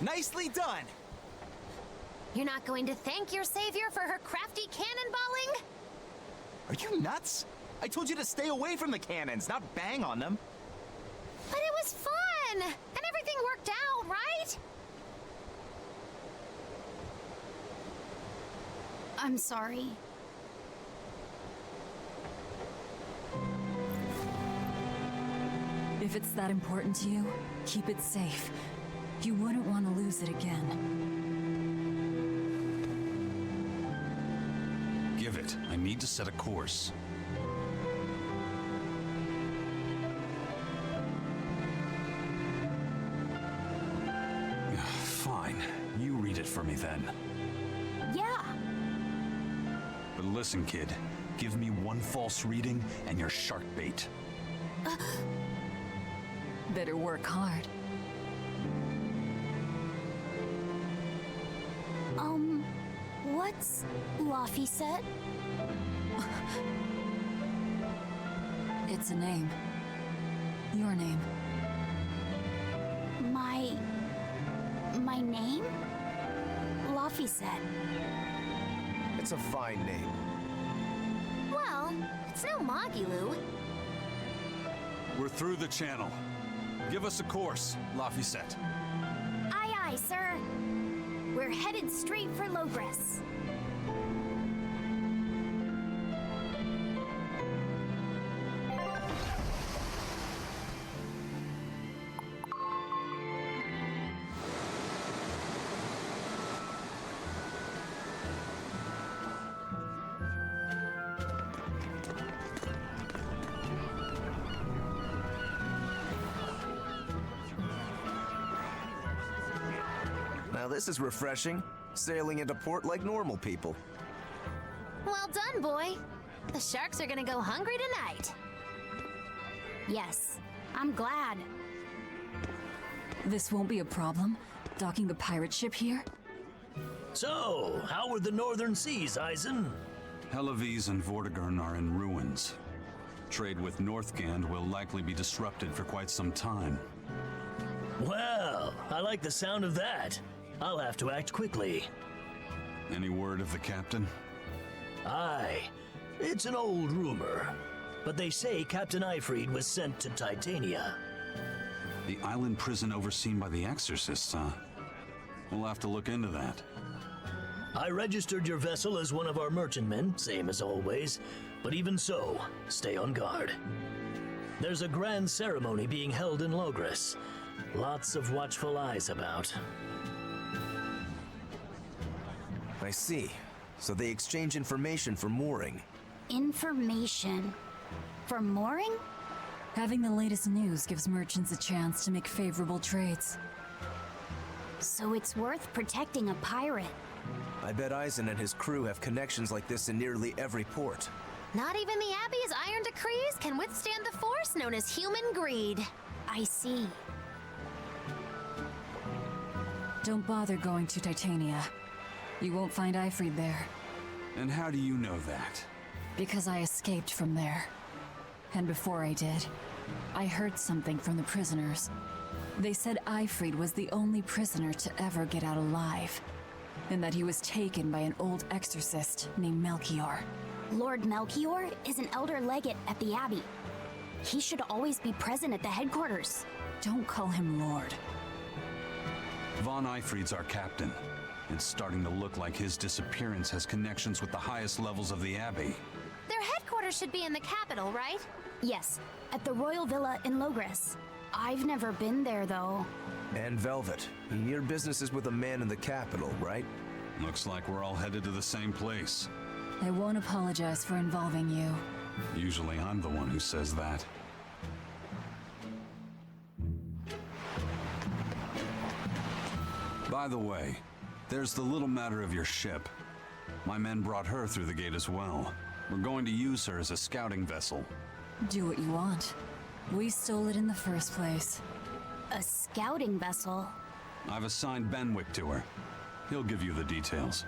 Nicely done! You're not going to thank your savior for her crafty cannonballing? Are you nuts? I told you to stay away from the cannons, not bang on them. But it was fun! And everything worked out, right? I'm sorry. If it's that important to you, keep it safe. You wouldn't want to lose it again. Give it. I need to set a course. Fine. You read it for me then. Yeah. But listen, kid. Give me one false reading and you're shark bait. Better work hard. What's Laphicet? It's a name. Your name. My name? Laphicet. It's a fine name. Well, it's no Magilou. We're through the channel. Give us a course, Laphicet. Aye, aye, sir. We're headed straight for Logres. Now this is refreshing. sailing into port like normal people. Well done, boy. The sharks are gonna go hungry tonight. Yes, I'm glad. This won't be a problem, docking the pirate ship here? So, how were the northern seas, Eisen? Helavis and Vortigern are in ruins. Trade with Northgand will likely be disrupted for quite some time. Well, I like the sound of that. I'll have to act quickly. Any word of the captain? Aye. It's an old rumor. But they say Captain Eifried was sent to Titania. The island prison overseen by the exorcists, huh? We'll have to look into that. I registered your vessel as one of our merchantmen, same as always. But even so, stay on guard. There's a grand ceremony being held in Logres. Lots of watchful eyes about. I see. So they exchange information for mooring. Information. For mooring? Having the latest news gives merchants a chance to make favorable trades. So it's worth protecting a pirate. I bet Eisen and his crew have connections like this in nearly every port. Not even the Abbey's iron decrees can withstand the force known as human greed. I see. Don't bother going to Titania. You won't find Eifried there, And how do you know that? because I escaped from there. And before I did, I heard something from the prisoners. They said Eifried was the only prisoner to ever get out alive, and that he was taken by an old exorcist named Melchior. Lord Melchior is an elder legate at the Abbey. He should always be present at the headquarters. Don't call him Lord. Von Eifried's our captain. It's starting to look like his disappearance has connections with the highest levels of the Abbey. Their headquarters should be in the capital, right? Yes, at the Royal Villa in Logres. I've never been there, though. And Velvet, your business is with a man in the capital, right? Looks like we're all headed to the same place. I won't apologize for involving you. Usually I'm the one who says that. By the way, there's the little matter of your ship. My men brought her through the gate as well. We're going to use her as a scouting vessel. Do what you want. We stole it in the first place. A scouting vessel. I've assigned Benwick to her. He'll give you the details.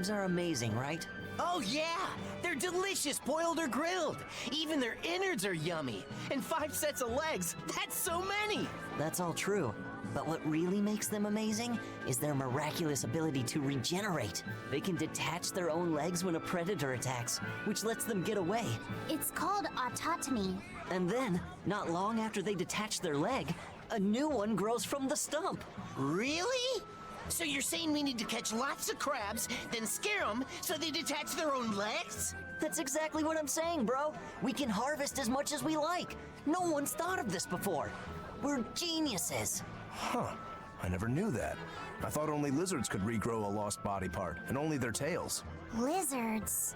crabs are amazing, right? Oh yeah! They're delicious boiled or grilled. Even their innards are yummy. And 5 sets of legs, that's so many! That's all true. But what really makes them amazing is their miraculous ability to regenerate. They can detach their own legs when a predator attacks, which lets them get away. It's called autotomy. And then, not long after they detach their leg, a new one grows from the stump. Really? So you're saying we need to catch lots of crabs, then scare them so they detach their own legs? That's exactly what I'm saying, bro. We can harvest as much as we like. No one's thought of this before. We're geniuses. Huh. I never knew that. I thought only lizards could regrow a lost body part, and only their tails. Lizards.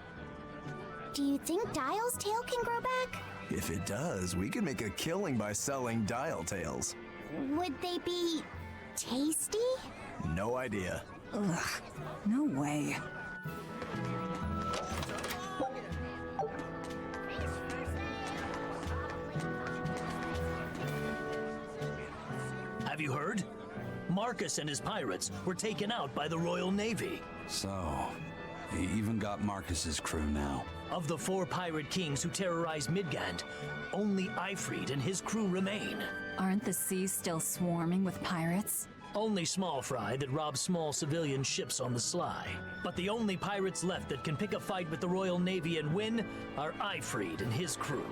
Do you think Dial's tail can grow back? If it does, we could make a killing by selling dial tails. Would they be tasty? No idea. Ugh, no way. Have you heard? Marcus and his pirates were taken out by the Royal Navy. So, he even got Marcus's crew now. Of the 4 pirate kings who terrorized Midgand, only Ifrid and his crew remain. Aren't the seas still swarming with pirates? Only small fry that rob small civilian ships on the sly. But the only pirates left that can pick a fight with the Royal Navy and win are Ifrid and his crew.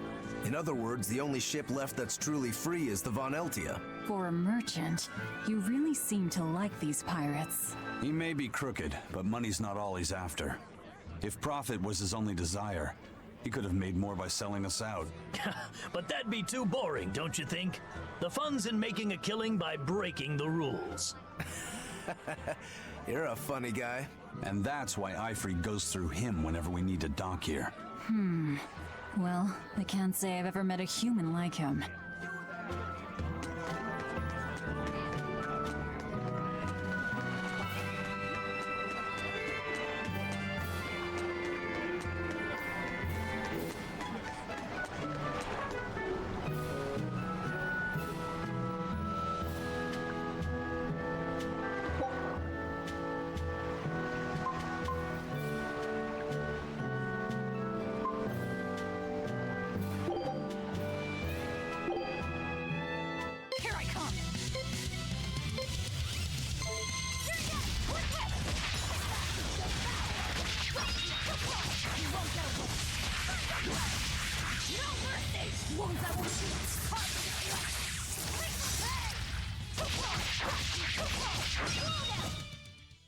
In other words, the only ship left that's truly free is the Von Eltia. For a merchant, you really seem to like these pirates. He may be crooked, but money's not all he's after. If profit was his only desire, he could have made more by selling us out. But that'd be too boring, don't you think? The fun's in making a killing by breaking the rules. You're a funny guy. And that's why Ifrid goes through him whenever we need to dock here. Well, I can't say I've ever met a human like him.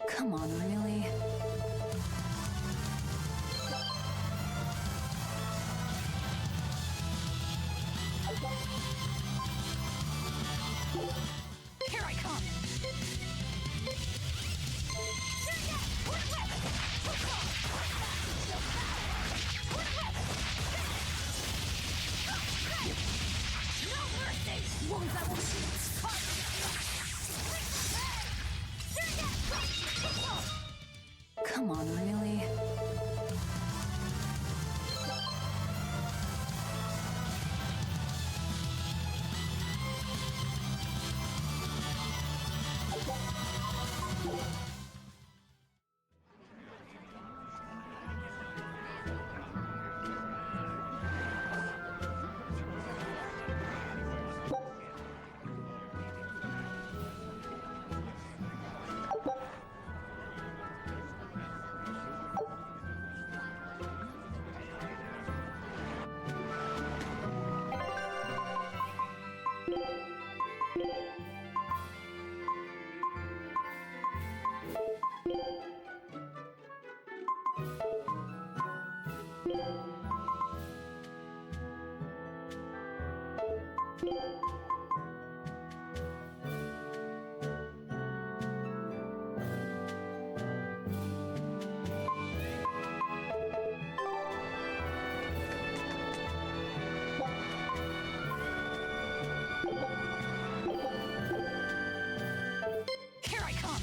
Come on, really? Here I come! Come on, really? Here I come!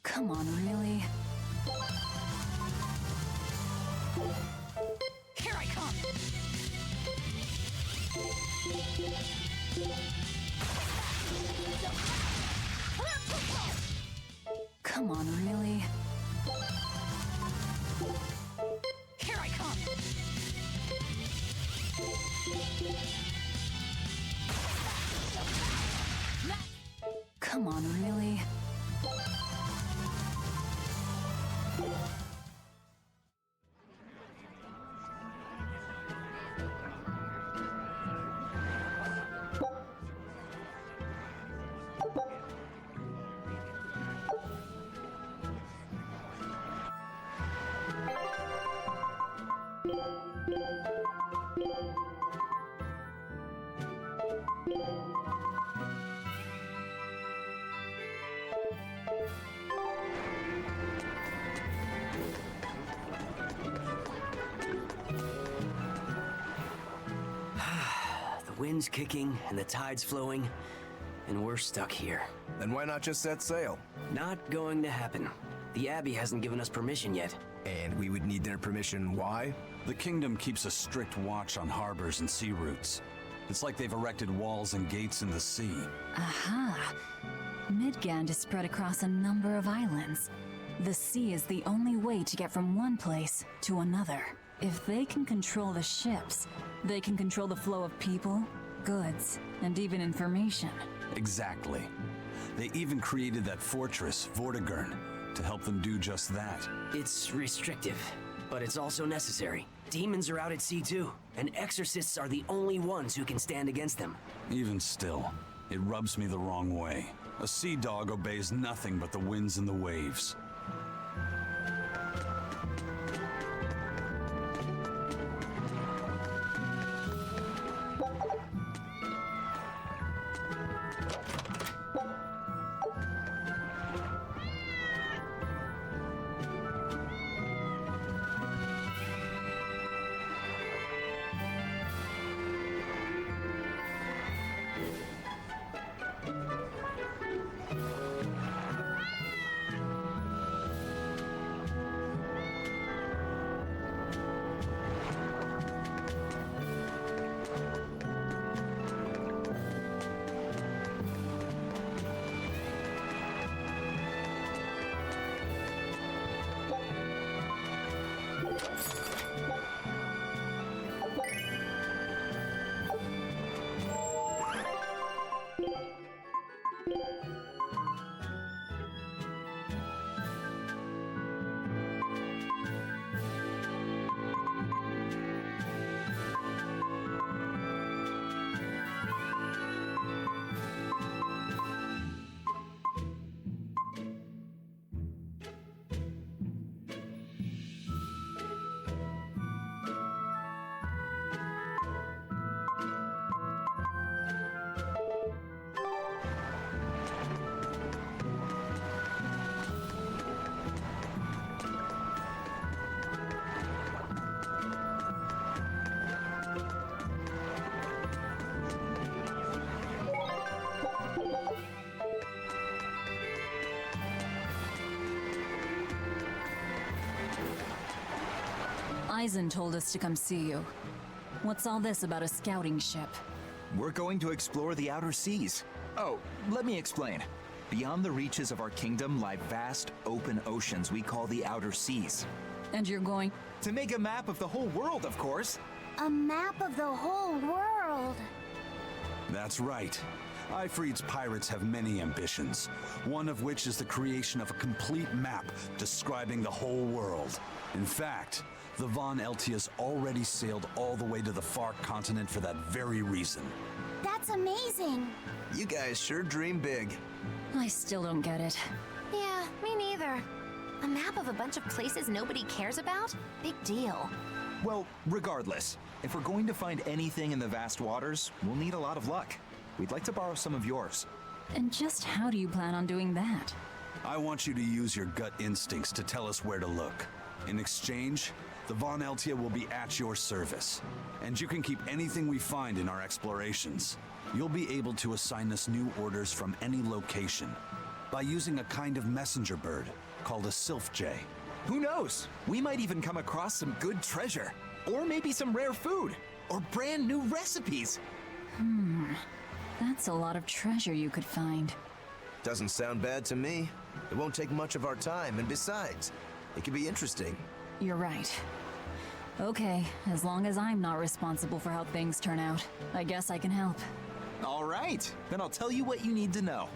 Come on, really? Here I come! Come on, really? Here I come! Come on, really? The wind's kicking and the tide's flowing, and we're stuck here. Then why not just set sail? Not going to happen. The Abbey hasn't given us permission yet. And we would need their permission. Why? The kingdom keeps a strict watch on harbors and sea routes. It's like they've erected walls and gates in the sea. Aha! Midgand is spread across a number of islands. The sea is the only way to get from one place to another. If they can control the ships, they can control the flow of people, goods, and even information. Exactly. They even created that fortress, Vortigern, to help them do just that. It's restrictive, but it's also necessary. Demons are out at sea too, and exorcists are the only ones who can stand against them. Even still, it rubs me the wrong way. A sea dog obeys nothing but the winds and the waves. Eisen told us to come see you. What's all this about a scouting ship? We're going to explore the outer seas. Oh, let me explain. Beyond the reaches of our kingdom lie vast, open oceans we call the outer seas. And you're going... To make a map of the whole world, of course. A map of the whole world. That's right. Ifrit's pirates have many ambitions, one of which is the creation of a complete map describing the whole world. In fact, the Von Eltias already sailed all the way to the far continent for that very reason. That's amazing. You guys sure dream big. I still don't get it. Yeah, me neither. A map of a bunch of places nobody cares about? Big deal. Well, regardless, if we're going to find anything in the vast waters, we'll need a lot of luck. We'd like to borrow some of yours. And just how do you plan on doing that? I want you to use your gut instincts to tell us where to look. In exchange, the Von Eltia will be at your service, and you can keep anything we find in our explorations. You'll be able to assign us new orders from any location by using a kind of messenger bird called a sylph jay. Who knows? We might even come across some good treasure, or maybe some rare food, or brand new recipes. That's a lot of treasure you could find. Doesn't sound bad to me. It won't take much of our time, and besides, it could be interesting. You're right. Okay, as long as I'm not responsible for how things turn out, I guess I can help. All right, then I'll tell you what you need to know.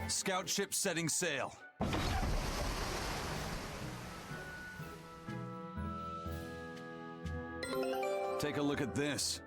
Scout ship setting sail. Take a look at this.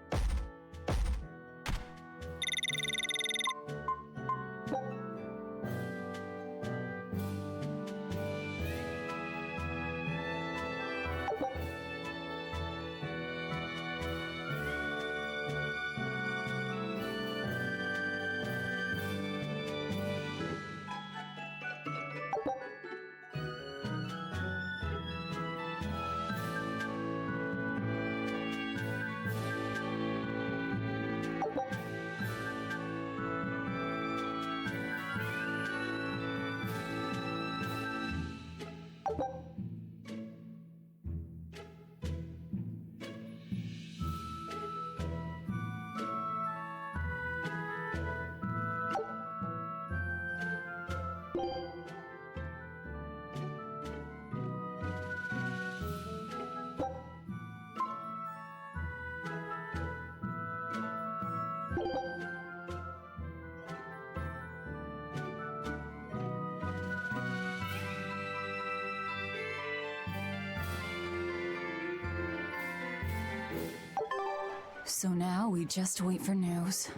So now we just wait for news.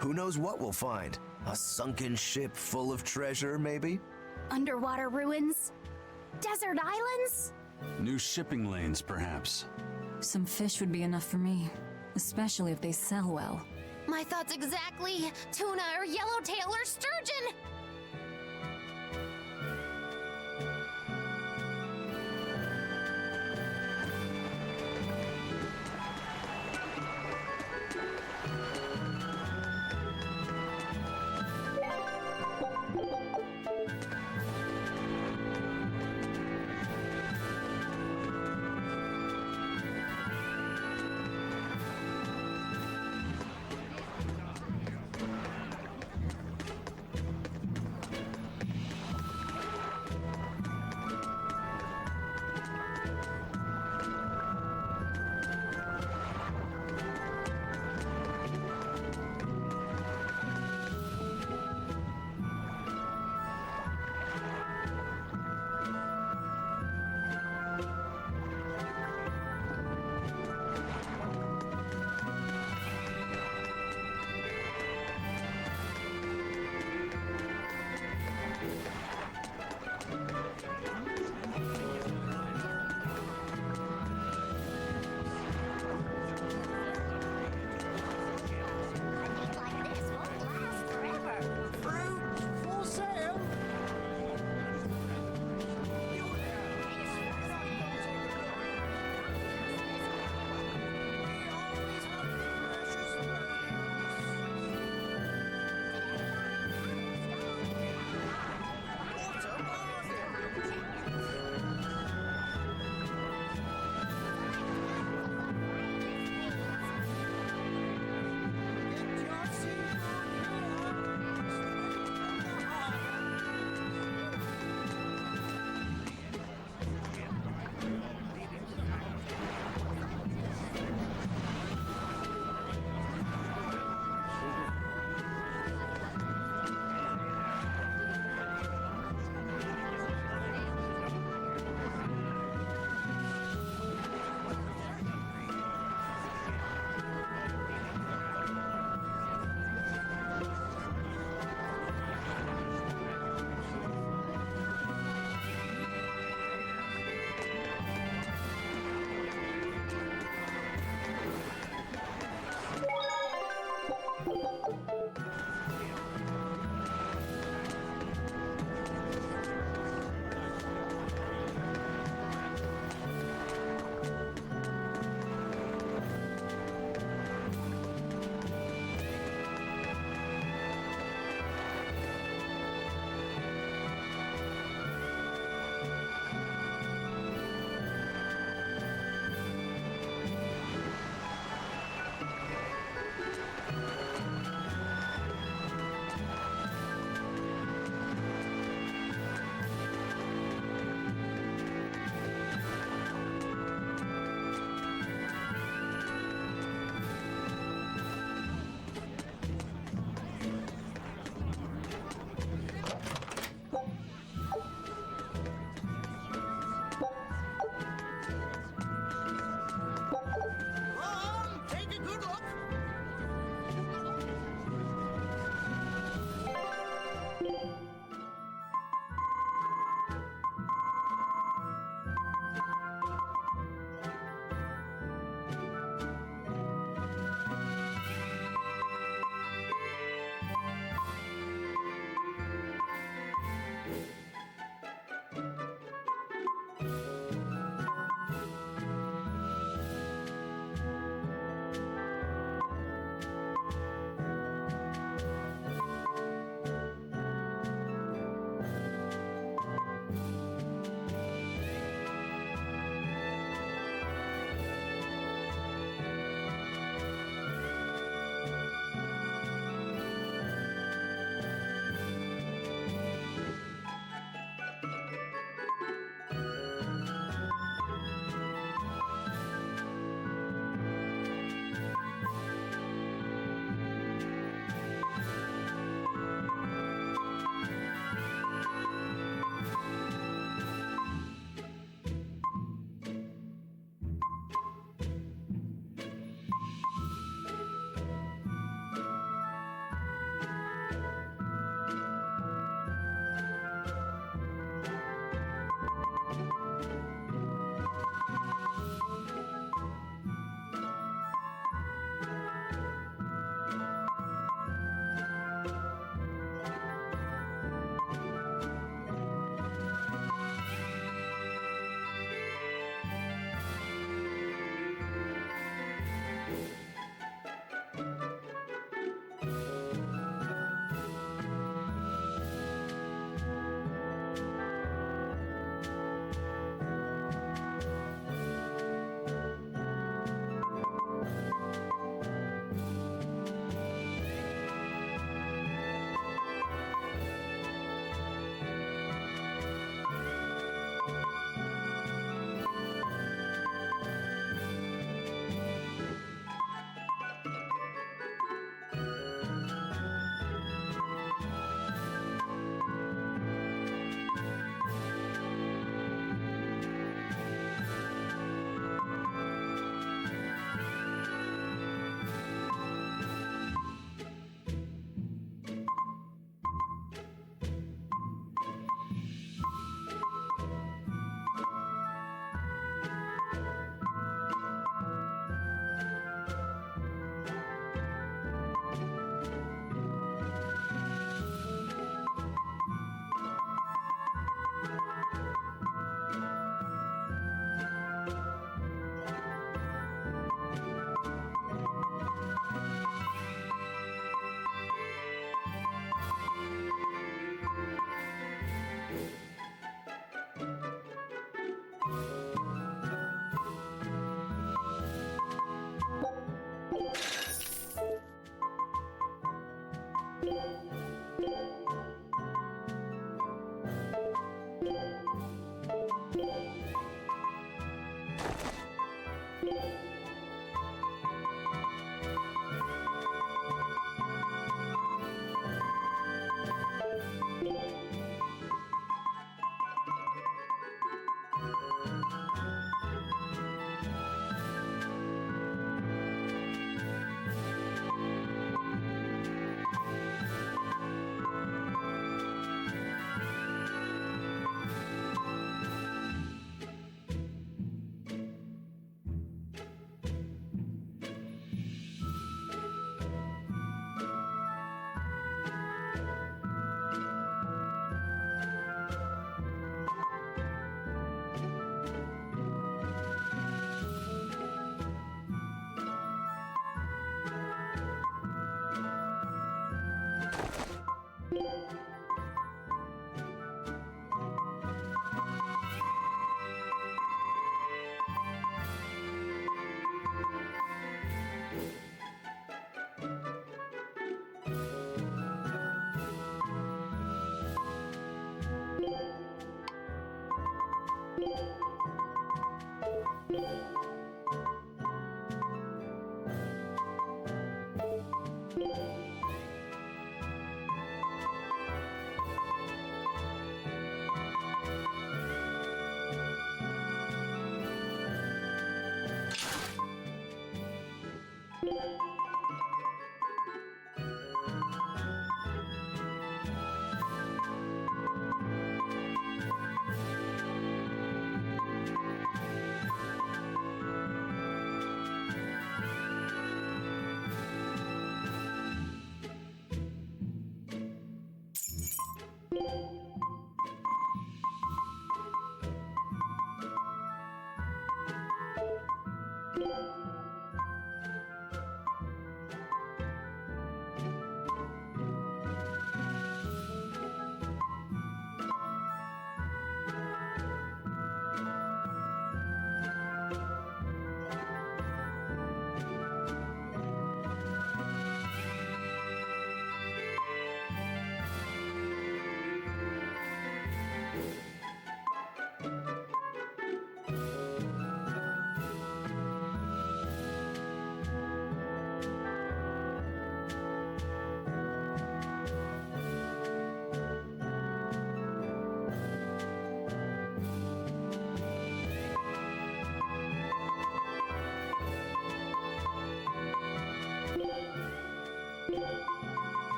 Who knows what we'll find? A sunken ship full of treasure, maybe? Underwater ruins? Desert islands? New shipping lanes, perhaps. Some fish would be enough for me, especially if they sell well. My thoughts exactly. Tuna or yellowtail or sturgeon.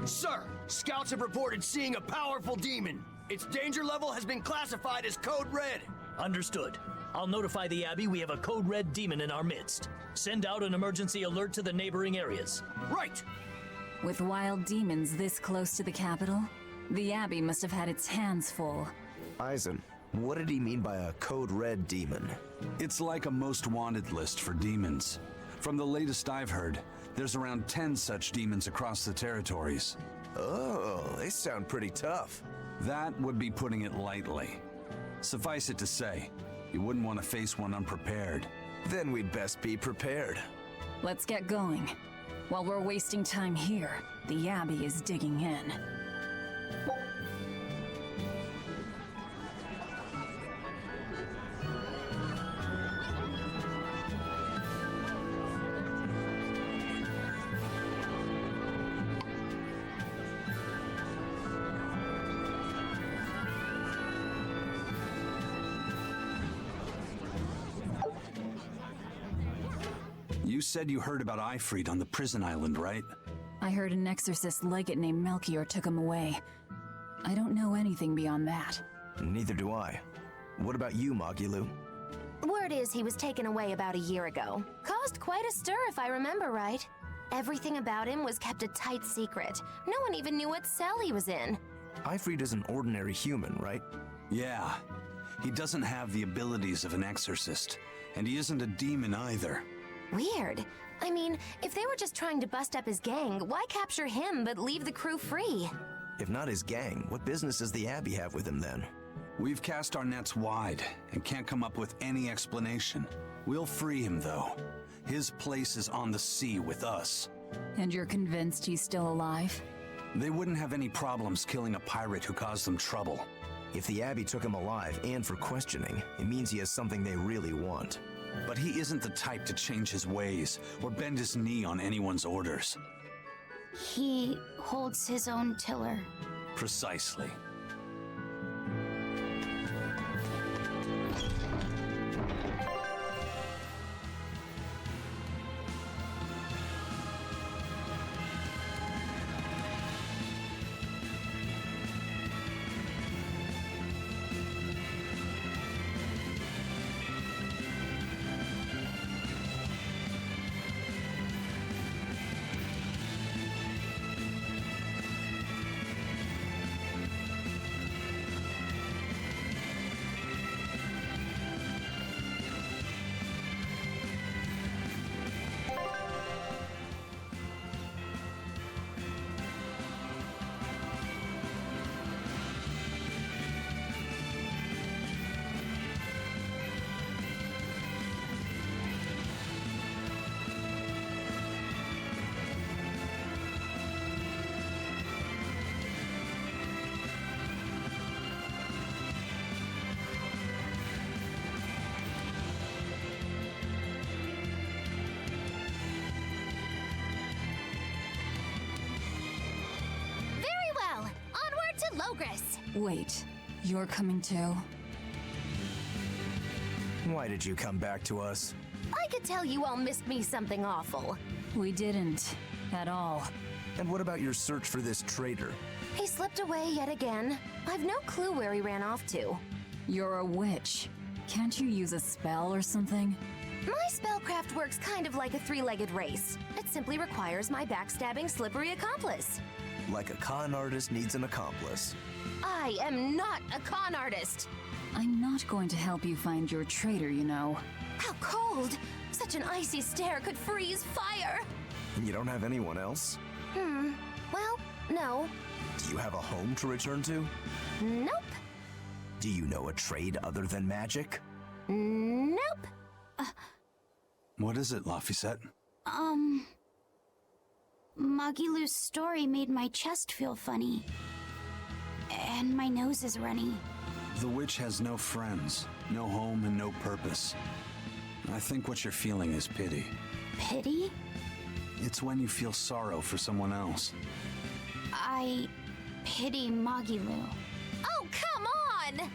Sir, scouts have reported seeing a powerful demon. Its danger level has been classified as Code Red. Understood. I'll notify the Abbey we have a Code Red demon in our midst. Send out an emergency alert to the neighboring areas. Right! With wild demons this close to the capital, the Abbey must have had its hands full. Eisen, what did he mean by a Code Red demon? It's like a most wanted list for demons. From the latest I've heard, there's around 10 such demons across the territories. Oh, they sound pretty tough. That would be putting it lightly. Suffice it to say, you wouldn't want to face one unprepared. Then we'd best be prepared. Let's get going. While we're wasting time here, the Abbey is digging in. You said you heard about Ifrit on the prison island, right? I heard an exorcist legate named Melchior took him away. I don't know anything beyond that. Neither do I. What about you, Magilou? Word is he was taken away about a year ago. Caused quite a stir, if I remember right. Everything about him was kept a tight secret. No one even knew what cell he was in. Ifrit is an ordinary human, right? Yeah. He doesn't have the abilities of an exorcist, and he isn't a demon either. Weird. I mean, if they were just trying to bust up his gang, why capture him but leave the crew free? If not his gang, what business does the Abbey have with him then? We've cast our nets wide and can't come up with any explanation. We'll free him, though. His place is on the sea with us. And you're convinced he's still alive? They wouldn't have any problems killing a pirate who caused them trouble. If the Abbey took him alive and for questioning, it means he has something they really want. But he isn't the type to change his ways or bend his knee on anyone's orders. He holds his own tiller. Precisely. progress. Wait, you're coming too? Why did you come back to us? I could tell you all missed me something awful. We didn't. At all. And what about your search for this traitor? He slipped away yet again. I've no clue where he ran off to. You're a witch. Can't you use a spell or something? My spellcraft works kind of like a three-legged race. It simply requires my backstabbing, slippery accomplice. Like a con artist needs an accomplice. I am not a con artist. I'm not going to help you find your traitor, you know. How cold! Such an icy stare could freeze fire! And you don't have anyone else? Well, no. Do you have a home to return to? Nope. Do you know a trade other than magic? Nope. What is it, Laphicet? Magilu's story made my chest feel funny. And my nose is runny. The witch has no friends, no home, and no purpose. I think what you're feeling is pity. Pity? It's when you feel sorrow for someone else. I pity Magilu. Oh, come on!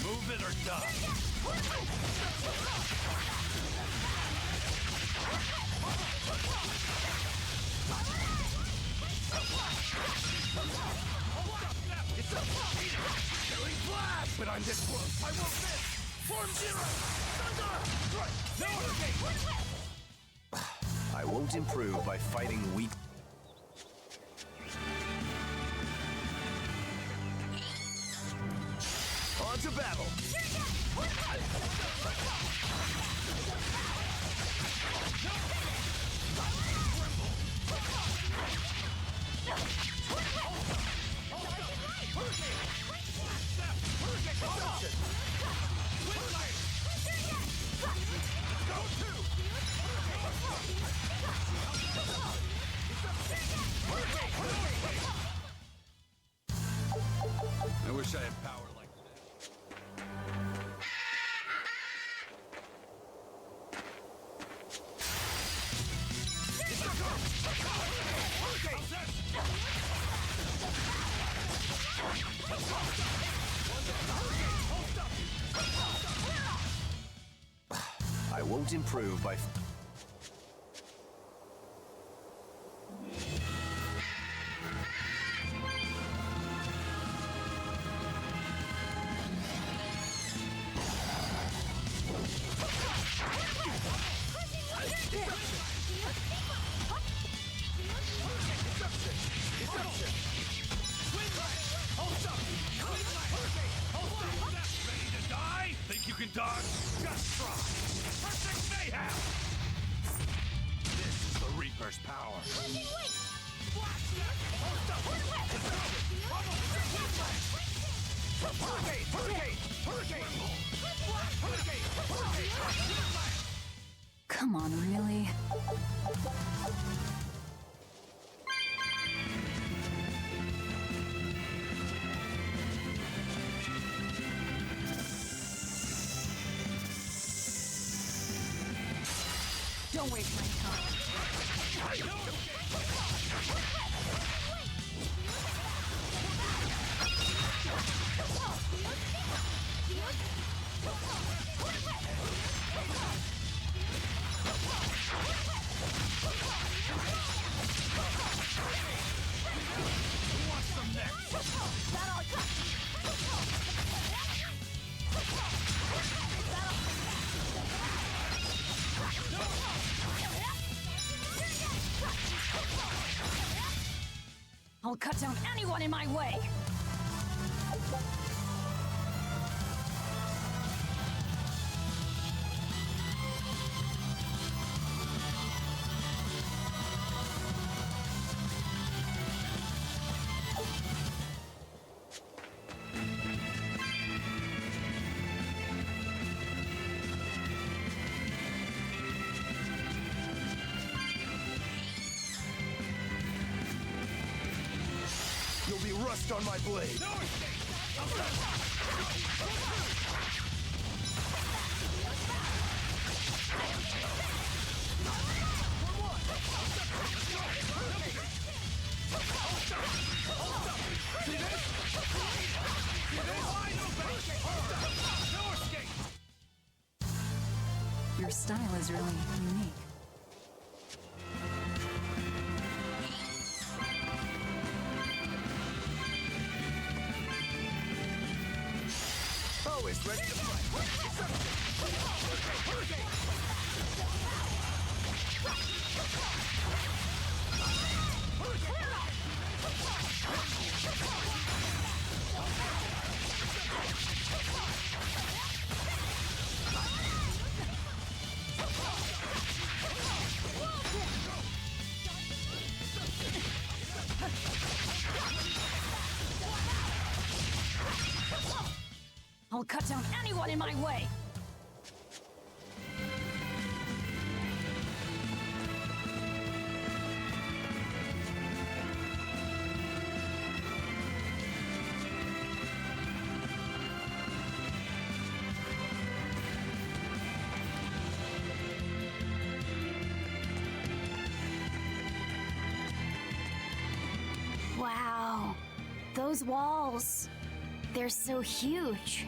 Move it or die. It's a killing blast! But I'm this close. I won't miss. Form zero. Thunder! No escape! I won't improve by fighting weak. On to battle! I wish I had power like that. I won't improve by... Ready to die? Think you can dodge? Just try. Perfect mayhem! This is the Reaper's power. Come on, really? Don't waste my time. I'll cut down anyone in my way! You'll be rust on my blade. No escape! See this? No escape! Your style is really unique. Always ready to fight. I'll cut down anyone in my way! Wow. Those walls. They're so huge.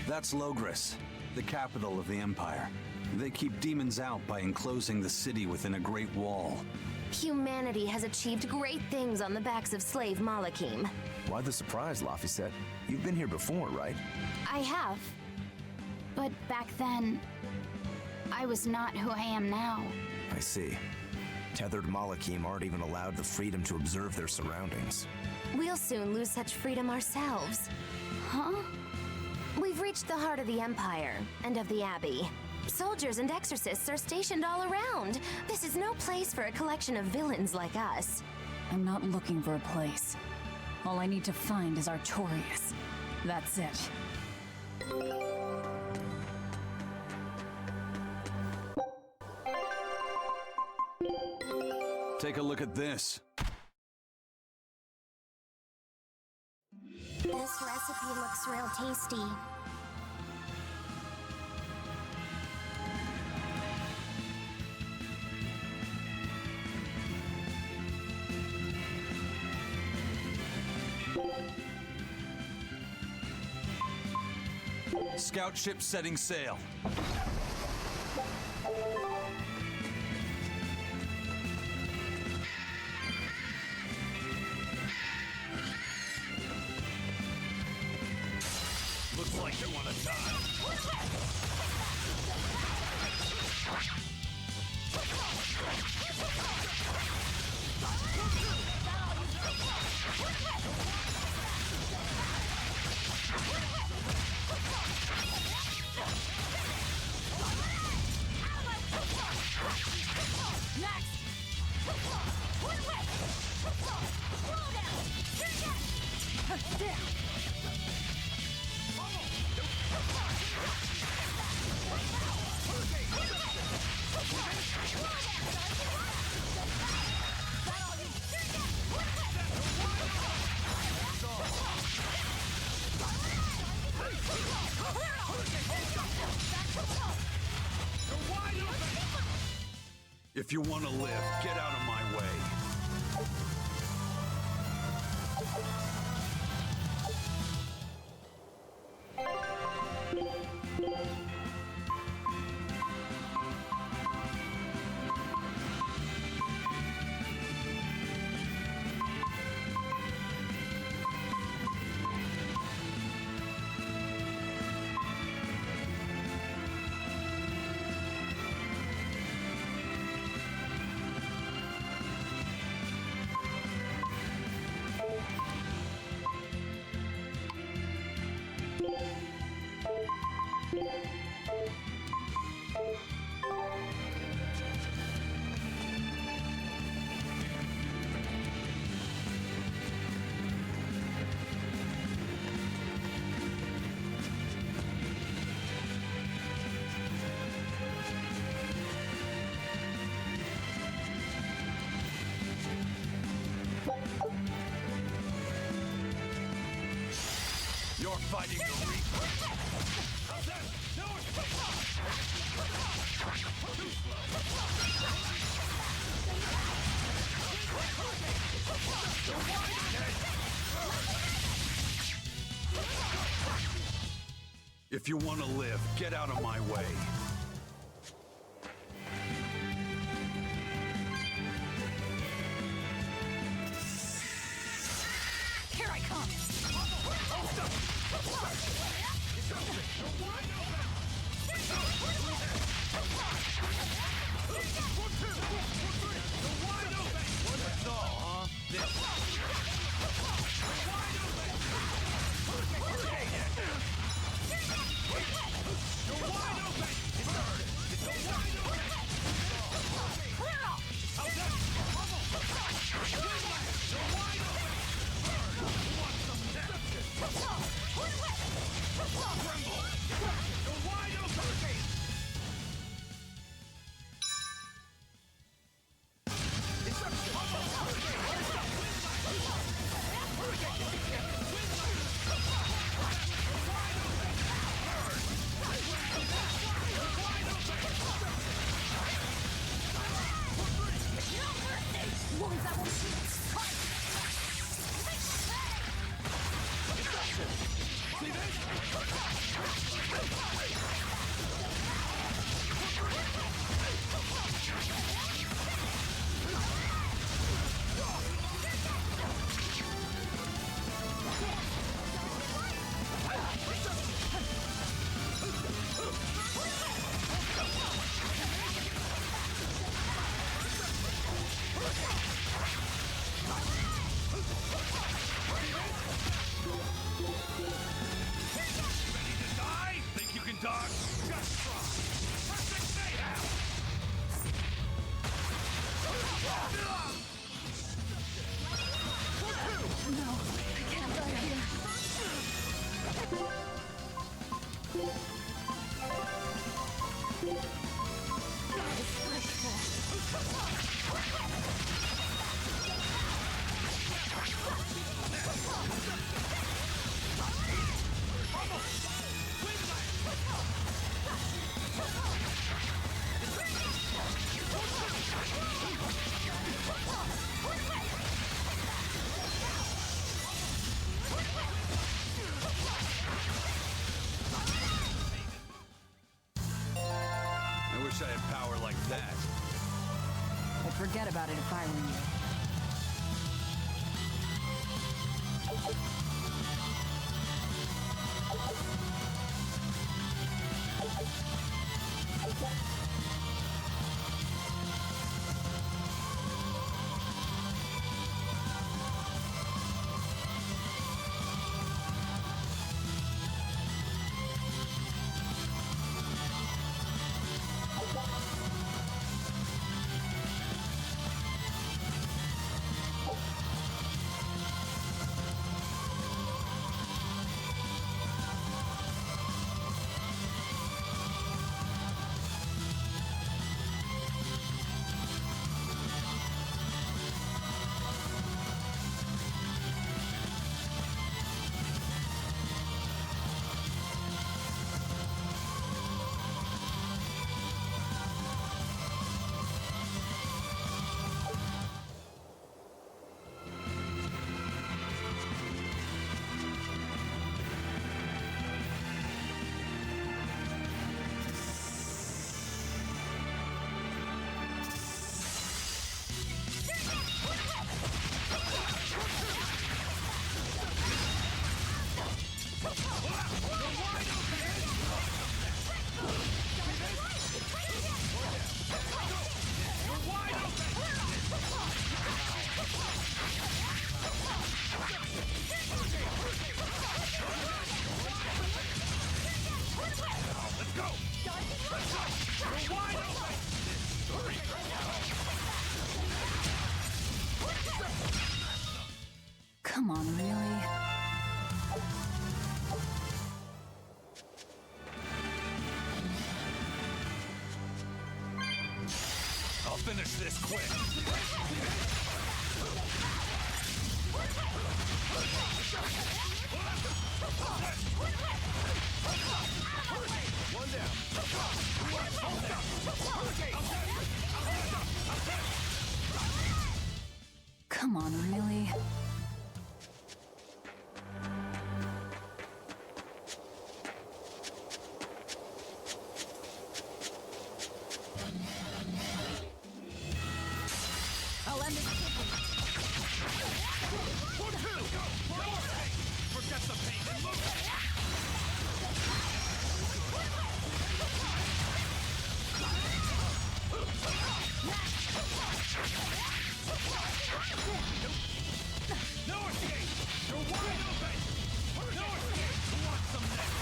That's Logres, the capital of the Empire. They keep demons out by enclosing the city within a great wall. Humanity has achieved great things on the backs of slave Malakim. Why the surprise, Laphicet? You've been here before, right? I have. But back then, I was not who I am now. I see. Tethered Malakim aren't even allowed the freedom to observe their surroundings. We'll soon lose such freedom ourselves. Huh? We've reached the heart of the Empire and of the Abbey. Soldiers and exorcists are stationed all around. This is no place for a collection of villains like us. I'm not looking for a place. All I need to find is Artorias. That's it. Take a look at this. This recipe looks real tasty. Scout ship setting sail. Looks like you want to die. If you want to live, get out of my way. You're fighting the Reaper! If you want to live, get out of my way. Here I come! I wish I had power like that. I'd forget about it if I were you. finish this quick! One down. Come on, really? I'll end this quickly. 1, 2, go! Forget the pain and move! No escape! You're wide open! No escape! Who wants some next?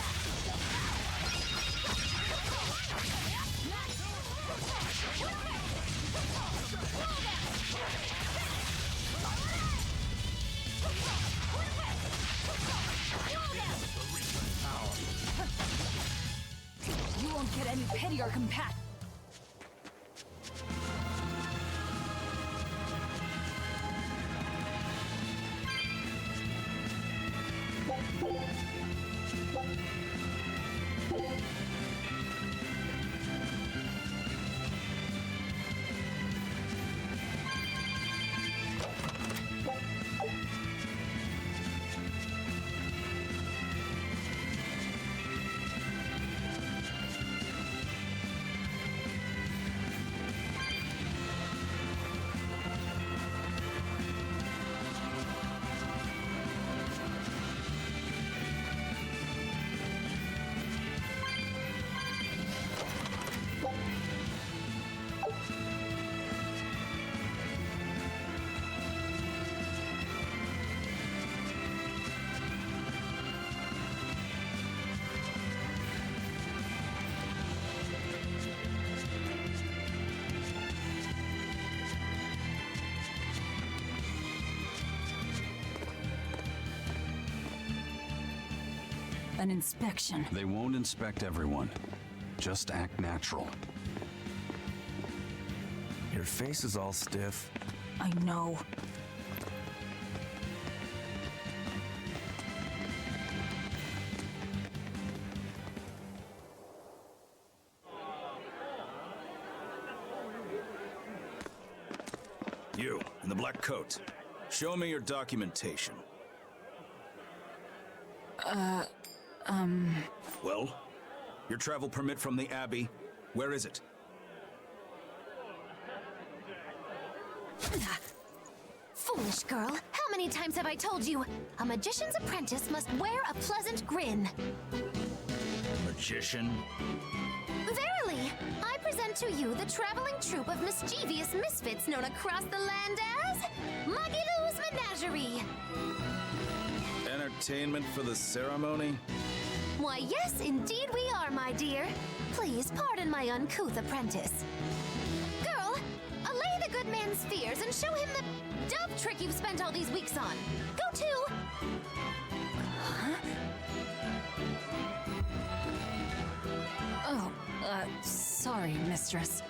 You won't get any pity or compassion. An inspection. They won't inspect everyone. Just act natural. Your face is all stiff. I know. You, in the black coat. Show me your documentation. Well? Your travel permit from the Abbey, where is it? Foolish girl, how many times have I told you? A magician's apprentice must wear a pleasant grin. Magician? Verily, I present to you the traveling troupe of mischievous misfits known across the land as Magilou's Menagerie. Entertainment for the ceremony? Why, yes, indeed we are, my dear. Please pardon my uncouth apprentice. Girl, allay the good man's fears and show him the dove trick you've spent all these weeks on. Go to! Oh, sorry, mistress.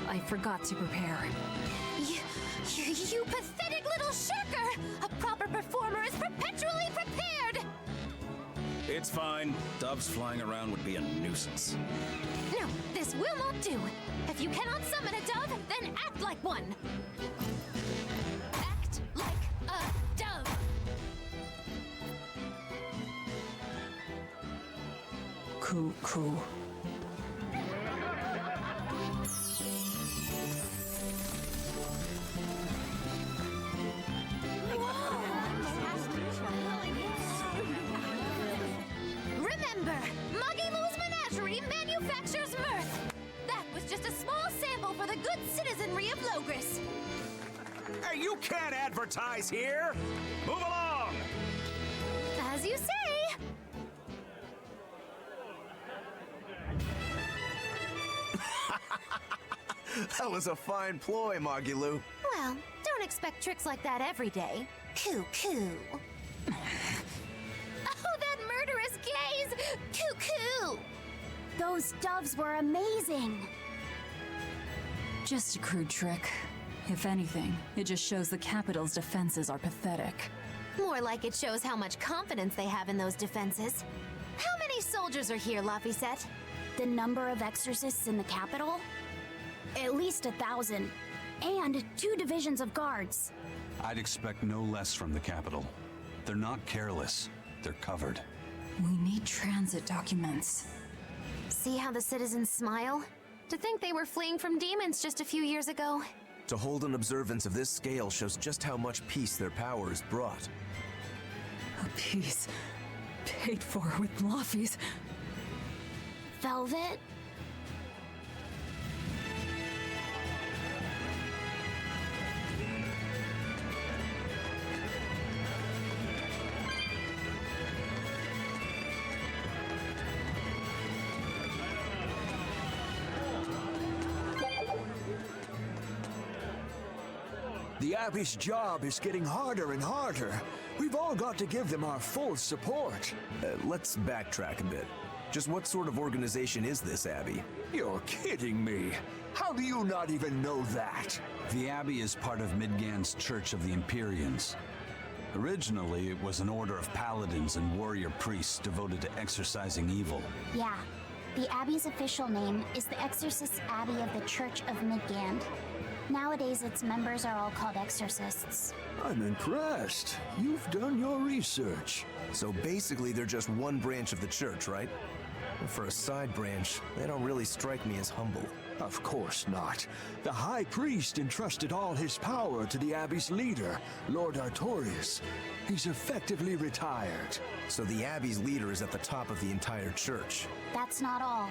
I forgot to prepare. You pathetic little shirker! A proper performer is perpetually prepared! It's fine. Doves flying around would be a nuisance. No, this will not do. If you cannot summon a dove, then act like one. Act like a dove. Coo. Remember, Magilou's Menagerie manufactures mirth. That was just a small sample for the good citizenry of Logris. Hey, you can't advertise here! Move along! As you say. That was a fine ploy, Magilou. Well, don't expect tricks like that every day. Coo. Oh, that murderous gaze! Coo. Those doves were amazing. Just a crude trick. If anything, it just shows the capital's defenses are pathetic. More like it shows how much confidence they have in those defenses. How many soldiers are here, Laphicet? The number of exorcists in the capital? At least 1,000. And 2 divisions of guards. I'd expect no less from the capital. They're not careless. They're covered. We need transit documents. See how the citizens smile? To think they were fleeing from demons just a few years ago. To hold an observance of this scale shows just how much peace their power has brought. A piece paid for with Laffy's. Velvet? The Abbey's job is getting harder and harder. We've all got to give them our full support. Let's backtrack a bit. Just what sort of organization is this Abbey? You're kidding me. How do you not even know that? The Abbey is part of Midgand's Church of the Empyreans. Originally, it was an order of paladins and warrior priests devoted to exorcising evil. Yeah. The Abbey's official name is the Exorcist Abbey of the Church of Midgand. Nowadays, its members are all called exorcists. I'm impressed. You've done your research. So basically, they're just one branch of the church, right? For a side branch, they don't really strike me as humble. Of course not. The High Priest entrusted all his power to the Abbey's leader, Lord Artorius. He's effectively retired. So the Abbey's leader is at the top of the entire church. That's not all.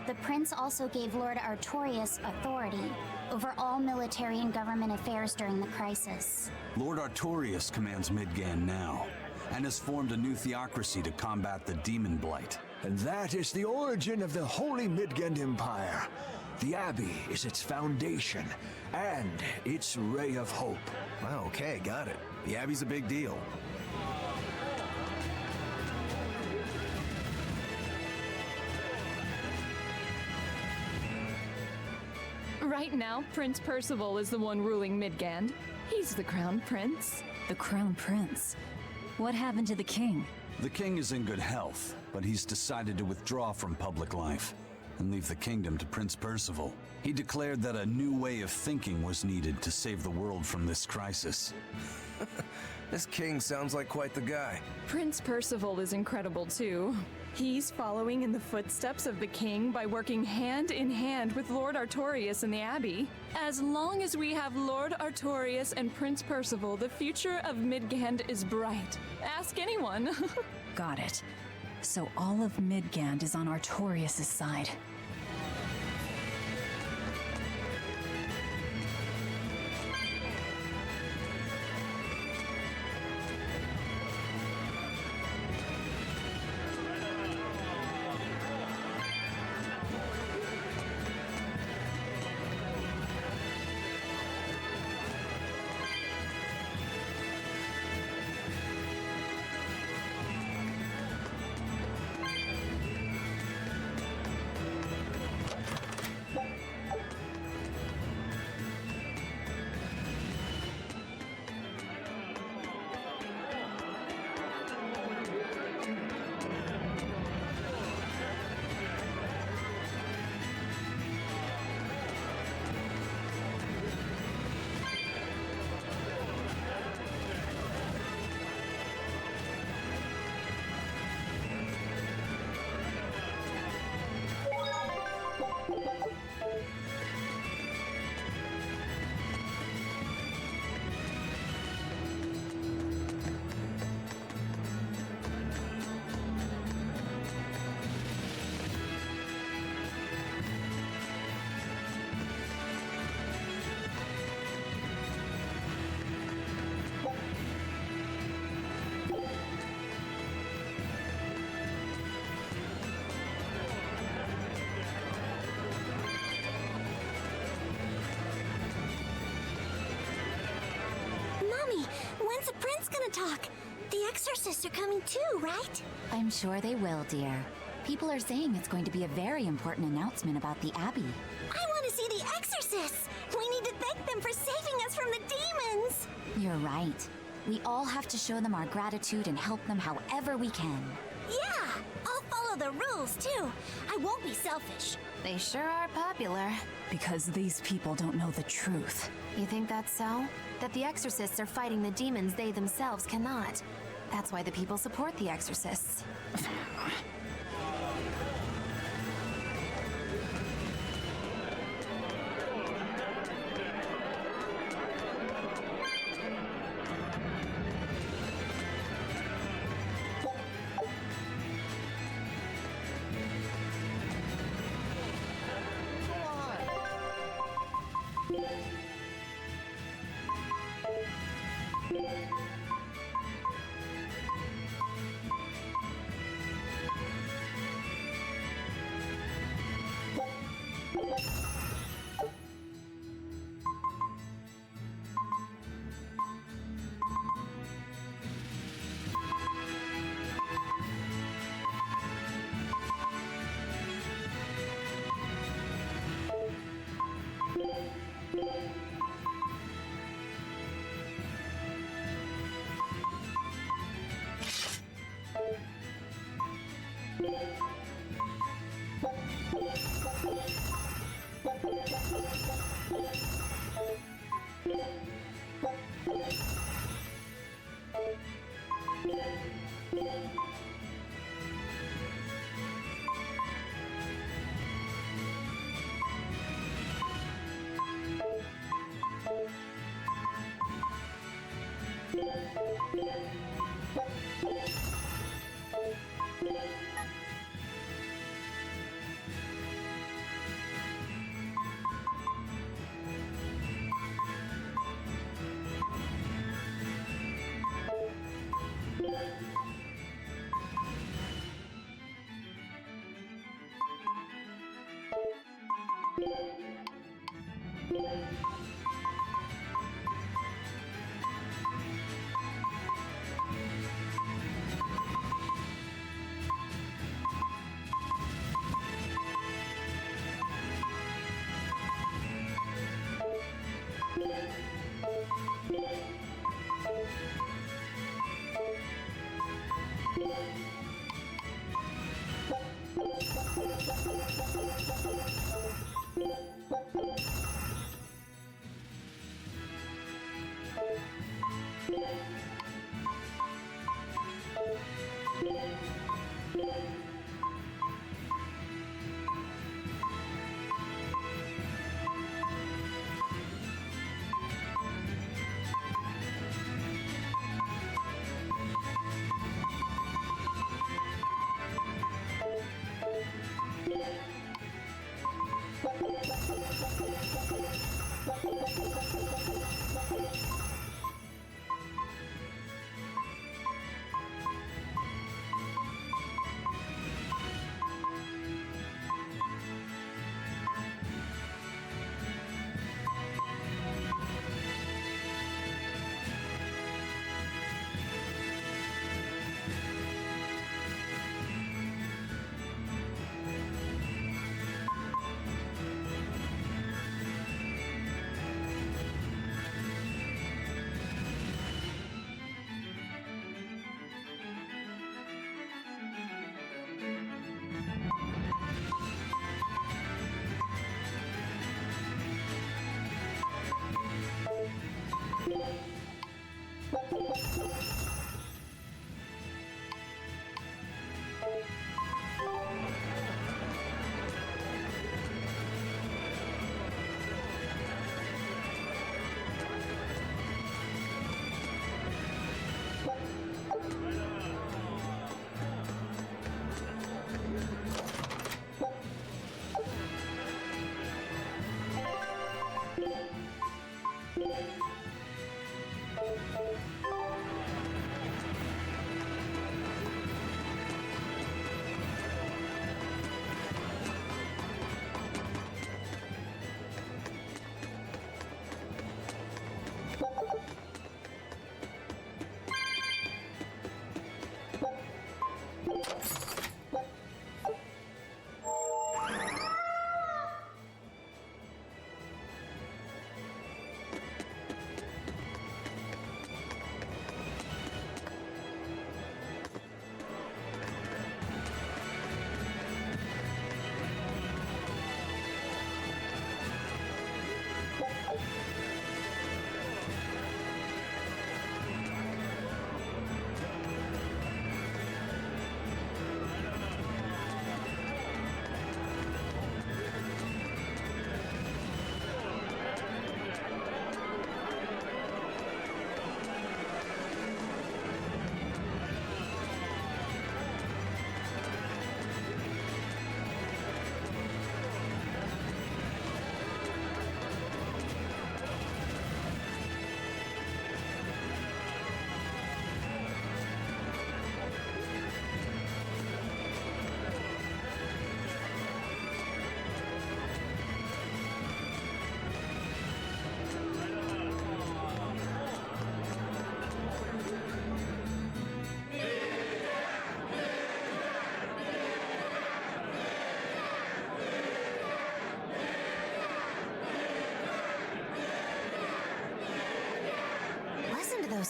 The prince also gave Lord Artorius authority over all military and government affairs during the crisis. Lord Artorius commands Midgand now, and has formed a new theocracy to combat the demon blight. And that is the origin of the Holy Midgand Empire. The Abbey is its foundation, and its ray of hope. Wow, okay, got it. The Abbey's a big deal. Right now, Prince Percival is the one ruling Midgand. He's the Crown Prince. The Crown Prince? What happened to the king? The king is in good health, but he's decided to withdraw from public life and leave the kingdom to Prince Percival. He declared that a new way of thinking was needed to save the world from this crisis. This king sounds like quite the guy. Prince Percival is incredible too. He's following in the footsteps of the king by working hand in hand with Lord Artorius and the Abbey. As long as we have Lord Artorius and Prince Percival, the future of Midgand is bright. Ask anyone. Got it. So all of Midgand is on Artorius' side. When's the prince gonna talk? The exorcists are coming too, right? I'm sure they will, dear. People are saying it's going to be a very important announcement about the Abbey. I want to see the exorcist! Jesus! We need to thank them for saving us from the demons! You're right. We all have to show them our gratitude and help them however we can. Yeah! I'll follow the rules, too. I won't be selfish. They sure are popular. Because these people don't know the truth. You think that's so? That the exorcists are fighting the demons they themselves cannot. That's why the people support the exorcists.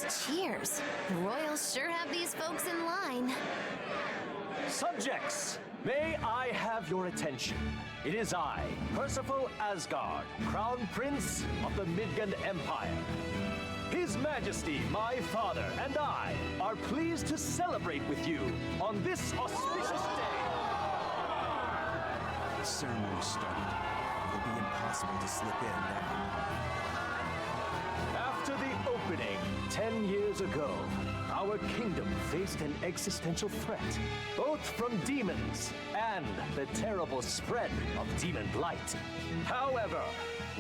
Those cheers. Royals sure have these folks in line. Subjects, may I have your attention? It is I, Percival Asgard, Crown Prince of the Midgard Empire. His Majesty, my father, and I are pleased to celebrate with you on this auspicious day. The ceremony started. It'll be impossible to slip in now. After the opening, 10 years ago, our kingdom faced an existential threat, both from demons and the terrible spread of demon blight. However,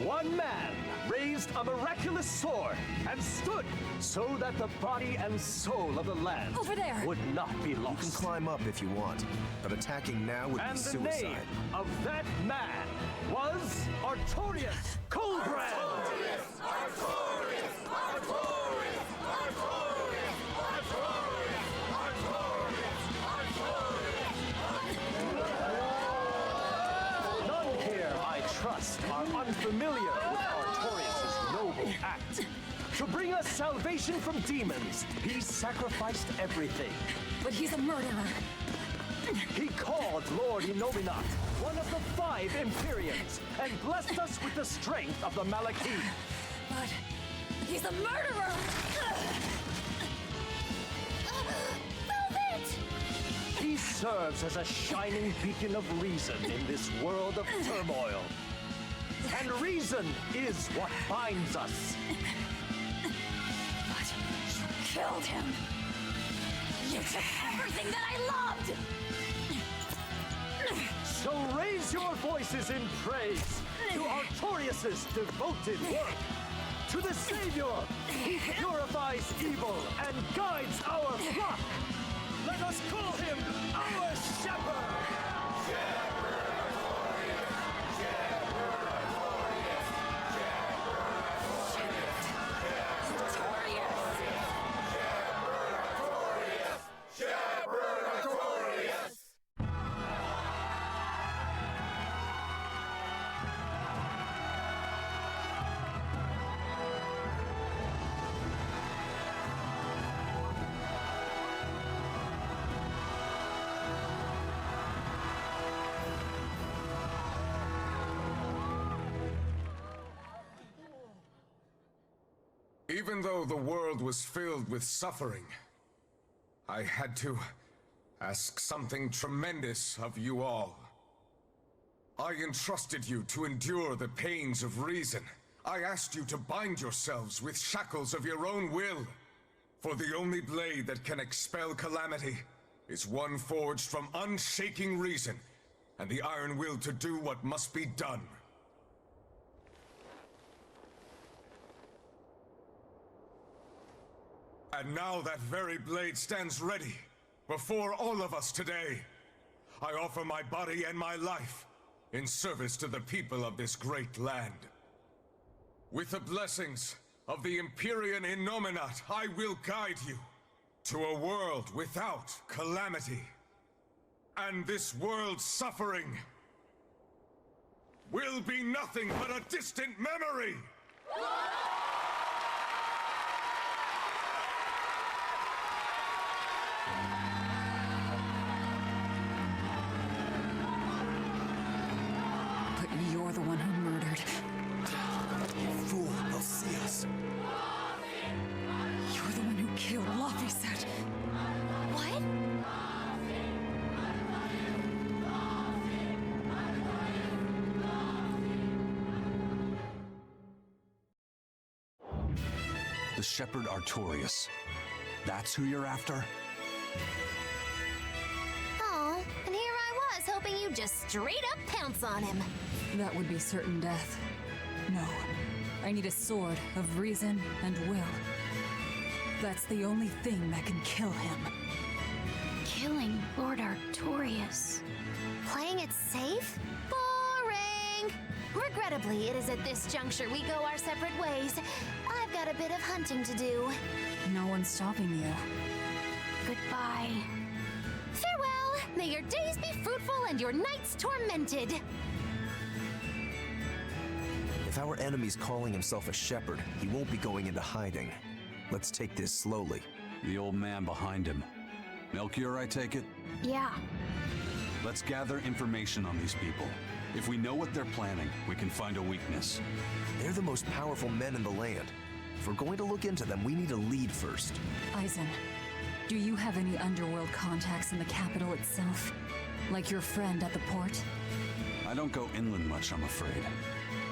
one man raised a miraculous sword and stood so that the body and soul of the land Over there. would not be lost. You can climb up if you want, but attacking now would And be the suicide. name of that man was Artorias Coldbrand! None here, I trust, are unfamiliar with Artorias' noble act. To bring us salvation from demons, he sacrificed everything. But he's a murderer. He called Lord Innominat, one of the 5 Empyreans, and blessed us with the strength of the Malachim. But he's a murderer! Velvet! He serves as a shining beacon of reason in this world of turmoil. And reason is what binds us. But you killed him! You took everything that I loved! So raise your voices in praise to Artorias' devoted work, to the Savior who purifies evil and guides our flock. Let us call him our Shepherd! Even though the world was filled with suffering, I had to ask something tremendous of you all. I entrusted you to endure the pains of reason. I asked you to bind yourselves with shackles of your own will. For the only blade that can expel calamity is one forged from unshaking reason and the iron will to do what must be done. And now that very blade stands ready before all of us today. I offer my body and my life in service to the people of this great land. With the blessings of the Empyrean Innominat, I will guide you to a world without calamity. And this world's suffering will be nothing but a distant memory! But you're the one who murdered. Fool, they'll see us. You're the one who killed Laphicet. What? The Shepherd Artorias. That's who you're after? Oh, and here I was hoping you'd just straight up pounce on him. That would be certain death. No. I need a sword of reason and will. That's the only thing that can kill him. Killing Lord Artorias. Playing it safe? Boring! Regrettably, it is at this juncture we go our separate ways. I've got a bit of hunting to do. No one's stopping you. Goodbye. Farewell! May your days be fruitful and your nights tormented! If our enemy's calling himself a shepherd, he won't be going into hiding. Let's take this slowly. The old man behind him. Melchior, I take it? Yeah. Let's gather information on these people. If we know what they're planning, we can find a weakness. They're the most powerful men in the land. If we're going to look into them, we need a lead first. Eisen, do you have any underworld contacts in the capital itself? Like your friend at the port? I don't go inland much, I'm afraid.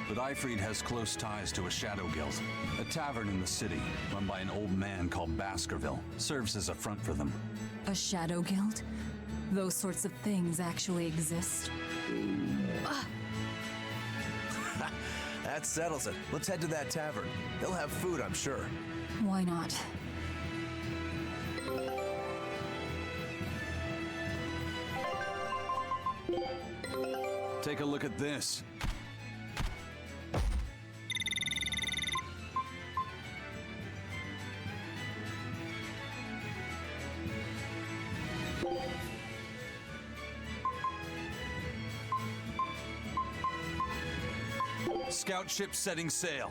But Eifried has close ties to a shadow guild. A tavern in the city, run by an old man called Baskerville, serves as a front for them. A shadow guild? Those sorts of things actually exist? That settles it. Let's head to that tavern. They'll have food, I'm sure. Why not? Take a look at this. Scout ship setting sail.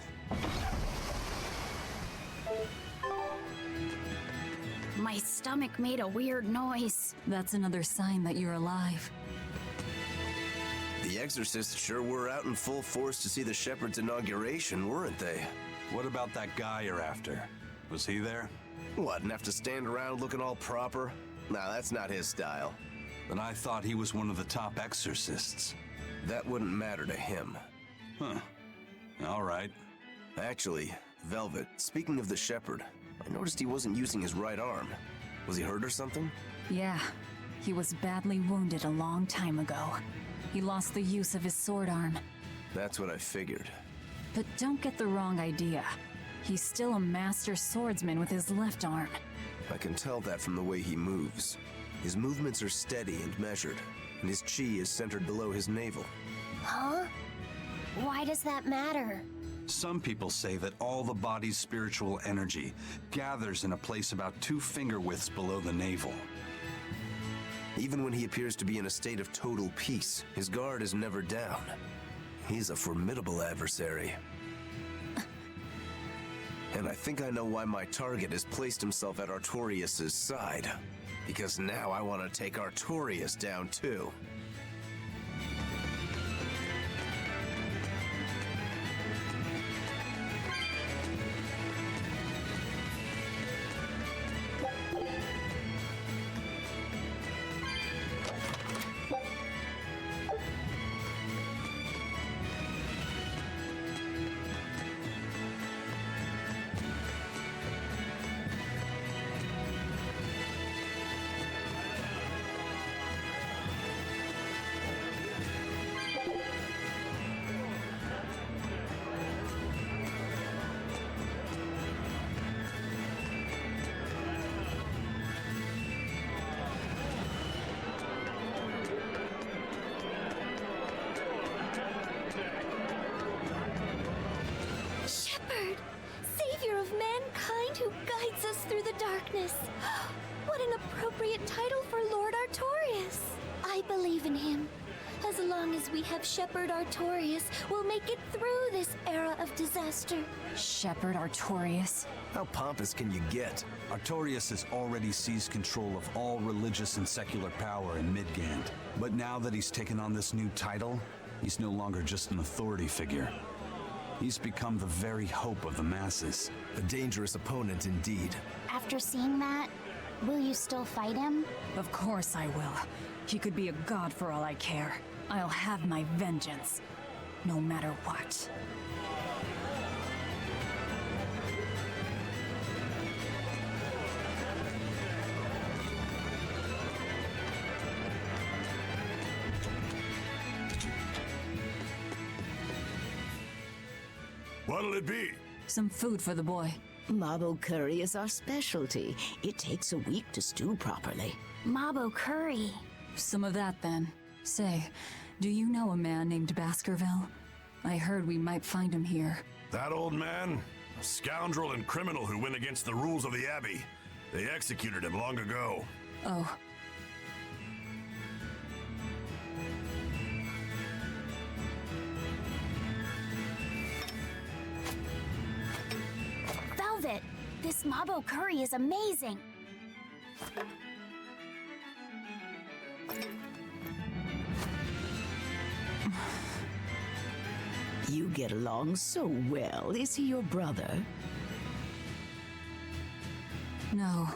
My stomach made a weird noise. That's another sign that you're alive. The exorcists sure were out in full force to see the shepherd's inauguration, weren't they? What about that guy you're after? Was he there? What, and have to stand around looking all proper? Nah, that's not his style. Then I thought he was one of the top exorcists. That wouldn't matter to him. Huh. All right. Actually, Velvet, speaking of the shepherd, I noticed he wasn't using his right arm. Was he hurt or something? Yeah. He was badly wounded a long time ago. He lost the use of his sword arm. That's what I figured. But don't get the wrong idea. He's still a master swordsman with his left arm. I can tell that from the way he moves. His movements are steady and measured, and his chi is centered below his navel. Huh? Why does that matter? Some people say that all the body's spiritual energy gathers in a place about 2 finger widths below the navel. Even when he appears to be in a state of total peace, his guard is never down. He's a formidable adversary. And I think I know why my target has placed himself at Artorias' side. Because now I want to take Artorias down too. Who guides us through the darkness. What an appropriate title for Lord Artorias. I believe in him. As long as we have Shepherd Artorias, we'll make it through this era of disaster. Shepherd Artorias? How pompous can you get? Artorias has already seized control of all religious and secular power in Midgand. But now that he's taken on this new title, he's no longer just an authority figure. He's become the very hope of the masses. A dangerous opponent indeed. After seeing that, will you still fight him? Of course I will. He could be a god for all I care. I'll have my vengeance, no matter what. What'll it be? Some food for the boy. Mabo curry is our specialty. It takes a week to stew properly. Mabo curry. Some of that, then. Say, do you know a man named Baskerville? I heard we might find him here. That old man? A scoundrel and criminal who went against the rules of the Abbey. They executed him long ago. Oh. Velvet, This Mabo curry is amazing. You get along so well. Is he your brother? No.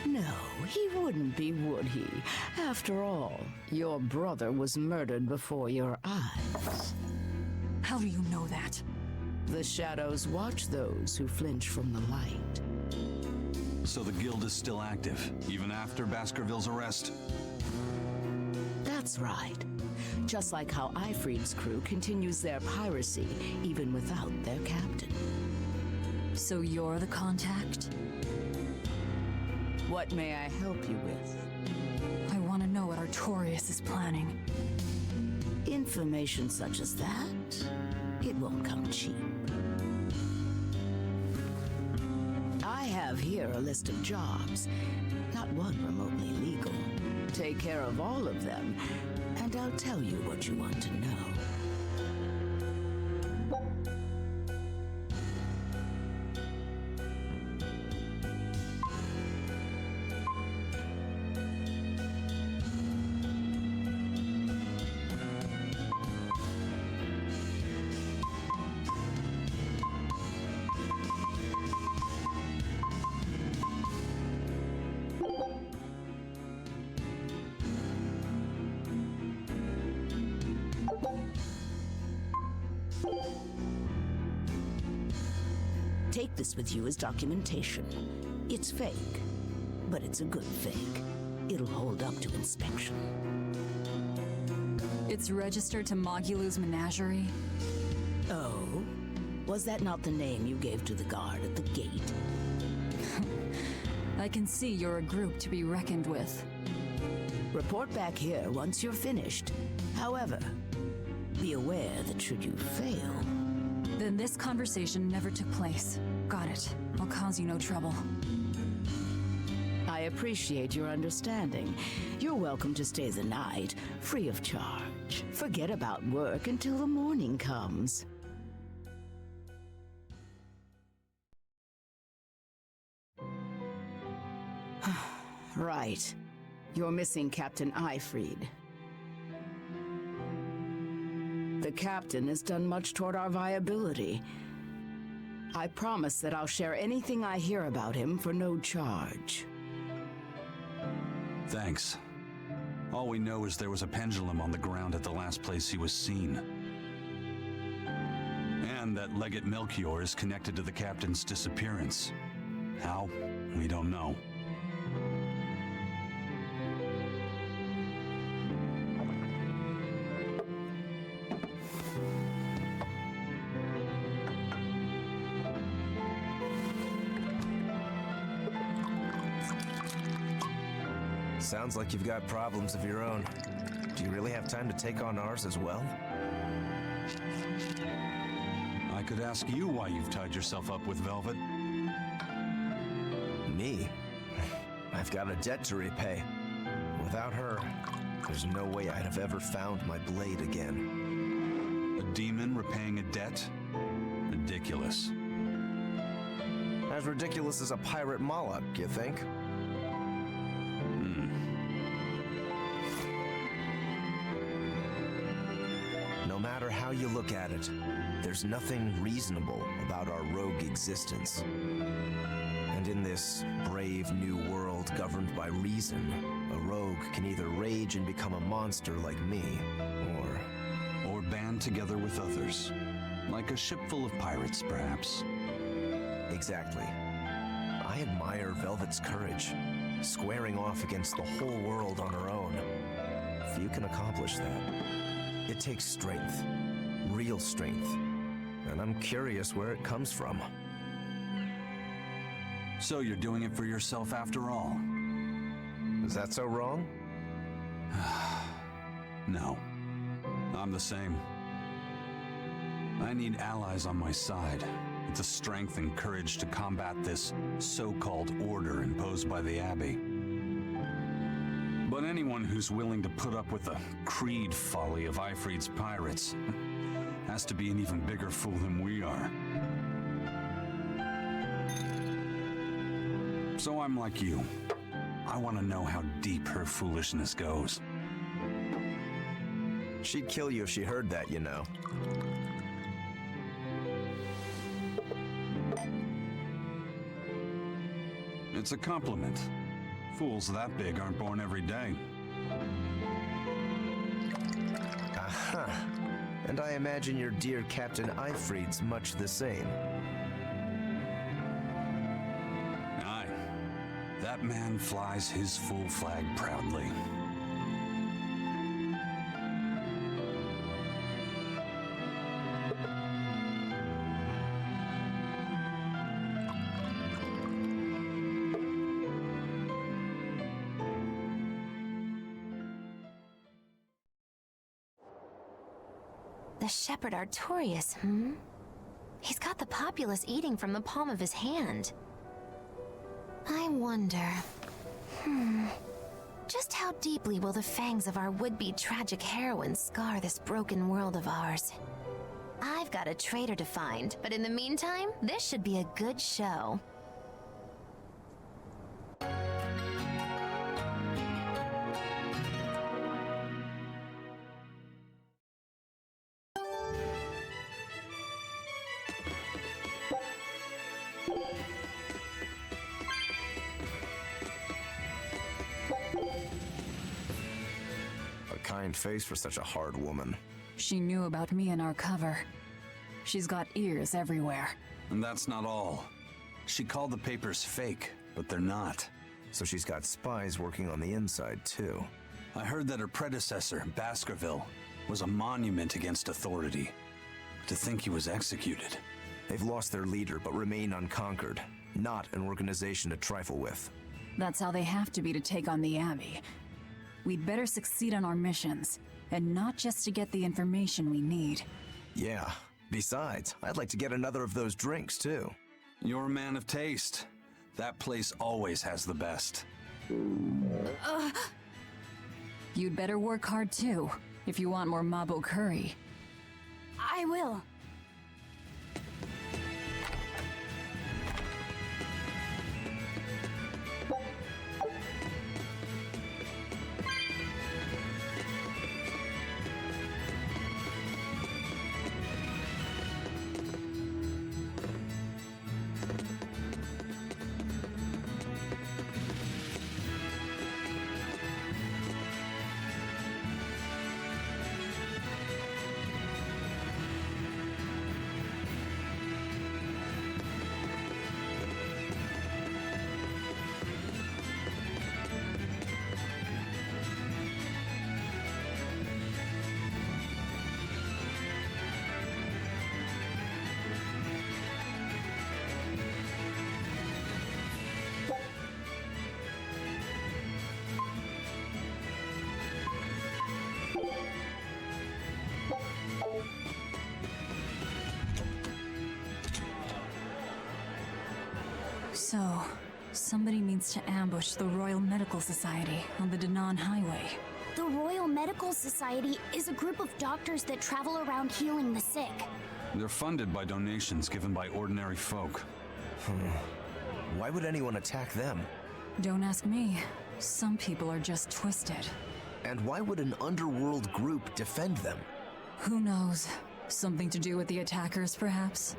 No, he wouldn't be, would he? After all, your brother was murdered before your eyes. How do you know that? The shadows watch those who flinch from the light. So the guild is still active, even after Baskerville's arrest? That's right. Just like how Ifreed's crew continues their piracy, even without their captain. So you're the contact? What may I help you with? I want to know what Artorias is planning. Information such as that, it won't come cheap. I have here a list of jobs, not one remotely legal. Take care of all of them, and I'll tell you what you want to know. Take this with you as documentation. It's fake, but it's a good fake. It'll hold up to inspection. It's registered to Mogulu's menagerie? Oh? Was that not the name you gave to the guard at the gate? I can see you're a group to be reckoned with. Report back here once you're finished. However, be aware that should you fail... Then this conversation never took place. Got it. I'll cause you no trouble. I appreciate your understanding. You're welcome to stay the night, free of charge. Forget about work until the morning comes. Right. You're missing Captain Ifreed. The captain has done much toward our viability. I promise that I'll share anything I hear about him for no charge. Thanks. All we know is there was a pendulum on the ground at the last place he was seen. And that Legate Melchior is connected to the captain's disappearance. How? We don't know. Sounds like you've got problems of your own. Do you really have time to take on ours as well? I could ask you why you've tied yourself up with Velvet. Me? I've got a debt to repay. Without her, there's no way I'd have ever found my blade again. A demon repaying a debt? Ridiculous. As ridiculous as a pirate Moloch, you think? No matter how you look at it, there's nothing reasonable about our rogue existence. And in this brave new world governed by reason, a rogue can either rage and become a monster like me, or band together with others. Like a ship full of pirates, perhaps. Exactly. I admire Velvet's courage, squaring off against the whole world on her own. Few can accomplish that. It takes strength, real strength, and I'm curious where it comes from. So you're doing it for yourself after all? Is that so wrong? No. I'm the same. I need allies on my side, with the strength and courage to combat this so-called order imposed by the Abbey. But anyone who's willing to put up with the creed folly of Ifreed's pirates has to be an even bigger fool than we are. So I'm like you. I want to know how deep her foolishness goes. She'd kill you if she heard that, you know. It's a compliment. Fools that big aren't born every day. Aha. And I imagine your dear Captain Eifried's much the same. Aye. That man flies his full flag proudly. The Shepherd Artorias, He's got the populace eating from the palm of his hand. I wonder... Just how deeply will the fangs of our would-be tragic heroine scar this broken world of ours? I've got a traitor to find, but in the meantime, this should be a good show. Kind face for such a hard woman. She knew about me and our cover. She's got ears everywhere. And that's not all. She called the papers fake, but they're not. So she's got spies working on the inside, too. I heard that her predecessor, Baskerville, was a monument against authority. To think he was executed. They've lost their leader, but remain unconquered. Not an organization to trifle with. That's how they have to be to take on the Abbey. We'd better succeed on our missions, and not just to get the information we need. Yeah. Besides, I'd like to get another of those drinks, too. You're a man of taste. That place always has the best. You'd better work hard, too, if you want more Mabo curry. I will. So, somebody needs to ambush the Royal Medical Society on the Danan Highway. The Royal Medical Society is a group of doctors that travel around healing the sick. They're funded by donations given by ordinary folk. Why would anyone attack them? Don't ask me. Some people are just twisted. And why would an underworld group defend them? Who knows? Something to do with the attackers, perhaps?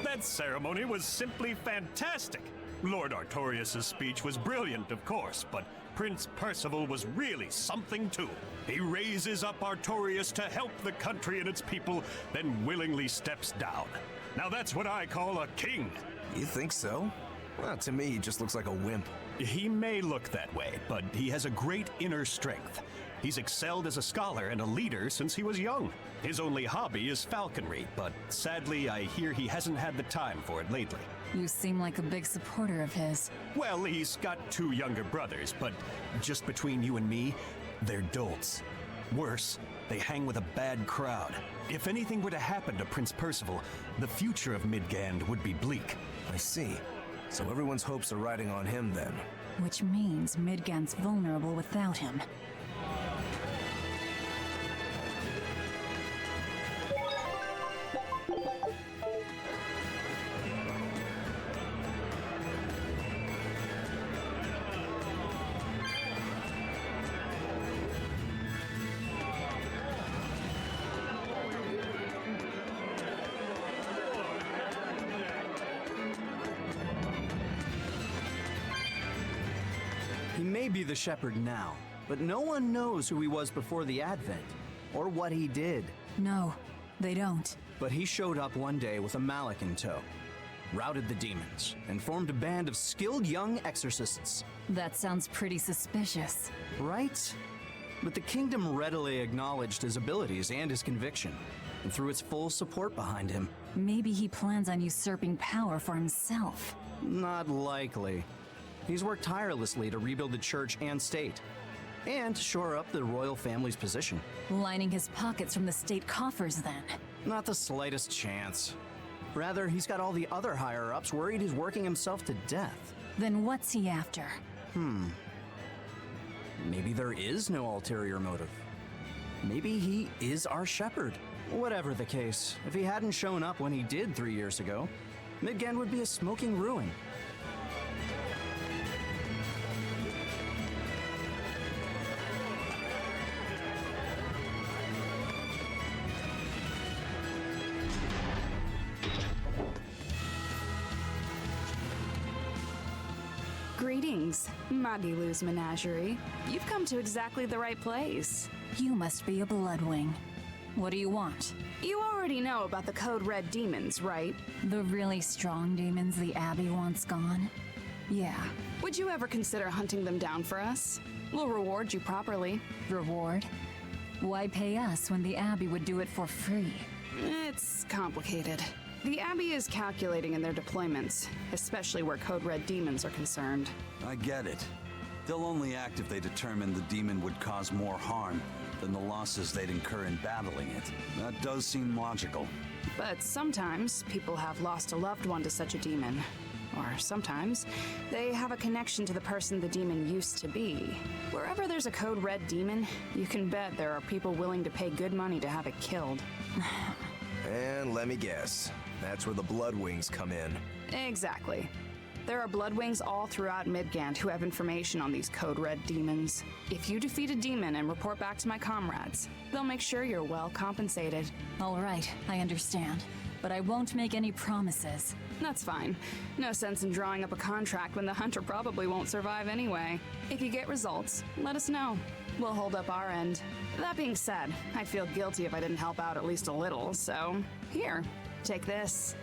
That ceremony was simply fantastic. Lord Artorias' speech was brilliant, of course, but Prince Percival was really something too. He raises up Artorias to help the country and its people, then willingly steps down. Now that's what I call a king. You think so? Well, to me, he just looks like a wimp. He may look that way, but he has a great inner strength. He's excelled as a scholar and a leader since he was young. His only hobby is falconry, but sadly, I hear he hasn't had the time for it lately. You seem like a big supporter of his. Well, he's got 2 younger brothers, but just between you and me, they're dolts. Worse, they hang with a bad crowd. If anything were to happen to Prince Percival, the future of Midgand would be bleak. I see. So everyone's hopes are riding on him then. Which means Midgand's vulnerable without him. He may be the shepherd now, but no one knows who he was before the Advent, or what he did. No, they don't. But he showed up one day with a mallet in tow, routed the demons, and formed a band of skilled young exorcists. That sounds pretty suspicious. Right? But the kingdom readily acknowledged his abilities and his conviction, and threw its full support behind him. Maybe he plans on usurping power for himself. Not likely. He's worked tirelessly to rebuild the church and state, and shore up the royal family's position. Lining his pockets from the state coffers, then. Not the slightest chance. Rather, he's got all the other higher-ups worried he's working himself to death. Then what's he after? Maybe there is no ulterior motive. Maybe he is our shepherd. Whatever the case, if he hadn't shown up when he did 3 years ago, Midgand would be a smoking ruin. Greetings, Magilou's menagerie. You've come to exactly the right place. You must be a Bloodwing. What do you want? You already know about the Code Red demons, right? The really strong demons the Abbey wants gone? Yeah. Would you ever consider hunting them down for us? We'll reward you properly. Reward? Why pay us when the Abbey would do it for free? It's complicated. The Abbey is calculating in their deployments, especially where Code Red demons are concerned. I get it. They'll only act if they determine the demon would cause more harm than the losses they'd incur in battling it. That does seem logical. But sometimes people have lost a loved one to such a demon. Or sometimes they have a connection to the person the demon used to be. Wherever there's a Code Red demon, you can bet there are people willing to pay good money to have it killed. And let me guess, that's where the Bloodwings come in. Exactly. There are Bloodwings all throughout Midgand who have information on these Code Red demons. If you defeat a demon and report back to my comrades, they'll make sure you're well compensated. All right, I understand. But I won't make any promises. That's fine. No sense in drawing up a contract when the hunter probably won't survive anyway. If you get results, let us know. We'll hold up our end. That being said, I'd feel guilty if I didn't help out at least a little, so here, take this.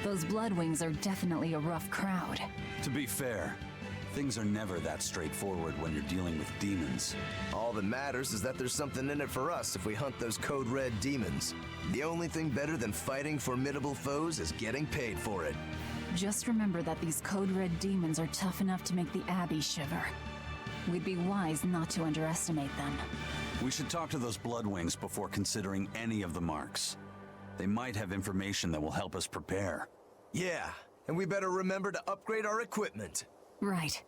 Those Bloodwings are definitely a rough crowd. To be fair, Things are never that straightforward when you're dealing with demons. All that matters is that there's something in it for us if we hunt those Code Red demons. The only thing better than fighting formidable foes is getting paid for it. Just remember that these Code Red demons are tough enough to make the Abbey shiver. We'd be wise not to underestimate them. We should talk to those Bloodwings before considering any of the marks. They might have information that will help us prepare. Yeah, and we better remember to upgrade our equipment. Right.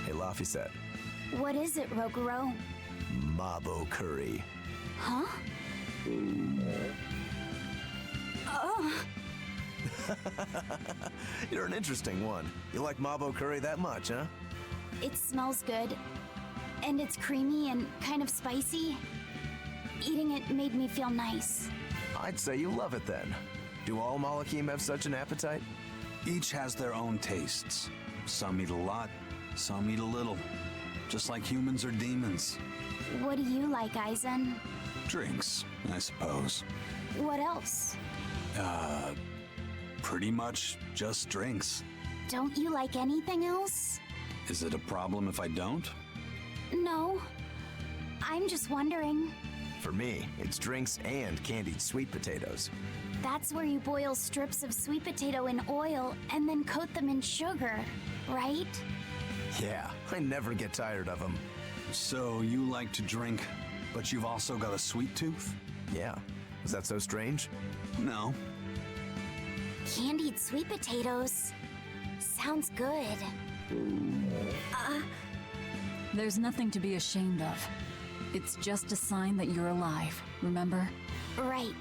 Hey, Laphicet. What is it, Roguro? Mabo curry. Huh? Oh. You're an interesting one. You like Mabo curry that much, huh? It smells good. And it's creamy and kind of spicy. Eating it made me feel nice. I'd say you love it then. Do all Malakim have such an appetite? Each has their own tastes. Some eat a lot, some eat a little. Just like humans or demons. What do you like, Aizen? Drinks, I suppose. What else? Pretty much just drinks. Don't you like anything else? Is it a problem if I don't? No. I'm just wondering. For me, it's drinks and candied sweet potatoes. That's where you boil strips of sweet potato in oil and then coat them in sugar, right? Yeah, I never get tired of them. So you like to drink, but you've also got a sweet tooth? Yeah. Is that so strange? No. Candied sweet potatoes. Sounds good. There's nothing to be ashamed of. It's just a sign that you're alive, remember? Right.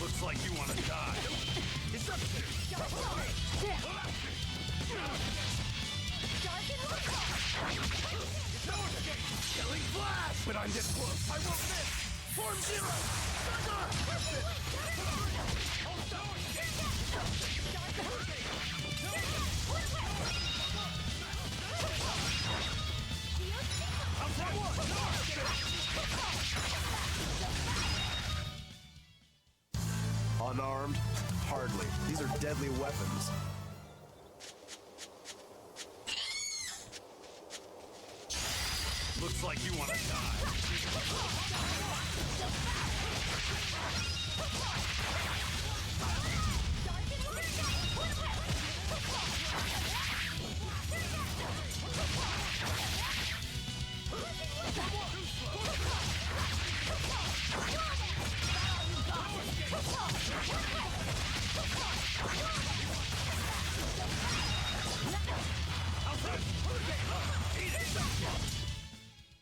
Looks like you want to die. It's up there. No escape! Killing flash! But I'm this close. I won't miss! Form zero! Unarmed? Hardly. These are deadly weapons. Looks like you want to die.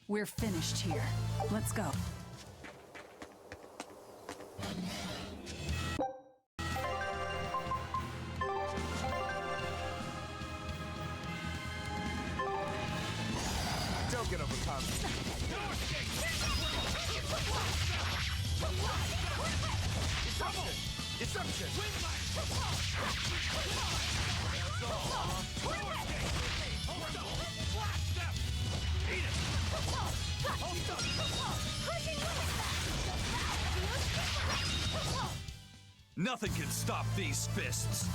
We're finished here. Let's go. Don't get overcome. Deception! Nothing can stop these fists.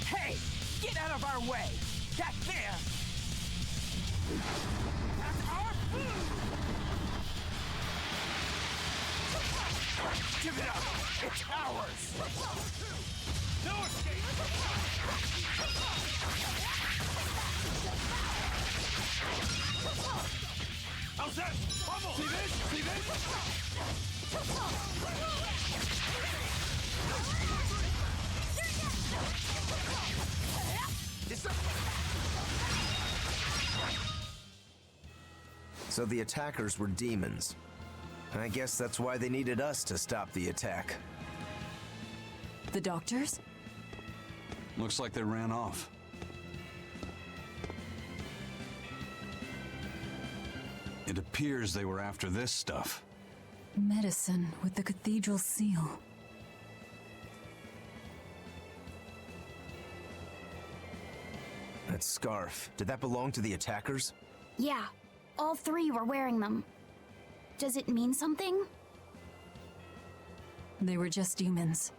Hey! Get out of our way! Back there! Give it up! It's ours! No escape! How's that? Bubble! See this? See this? So the attackers were demons. I guess that's why they needed us to stop the attack. The doctors? Looks like they ran off. It appears they were after this stuff. Medicine with the cathedral seal. That scarf, did that belong to the attackers? Yeah, all three were wearing them. Does it mean something? They were just demons.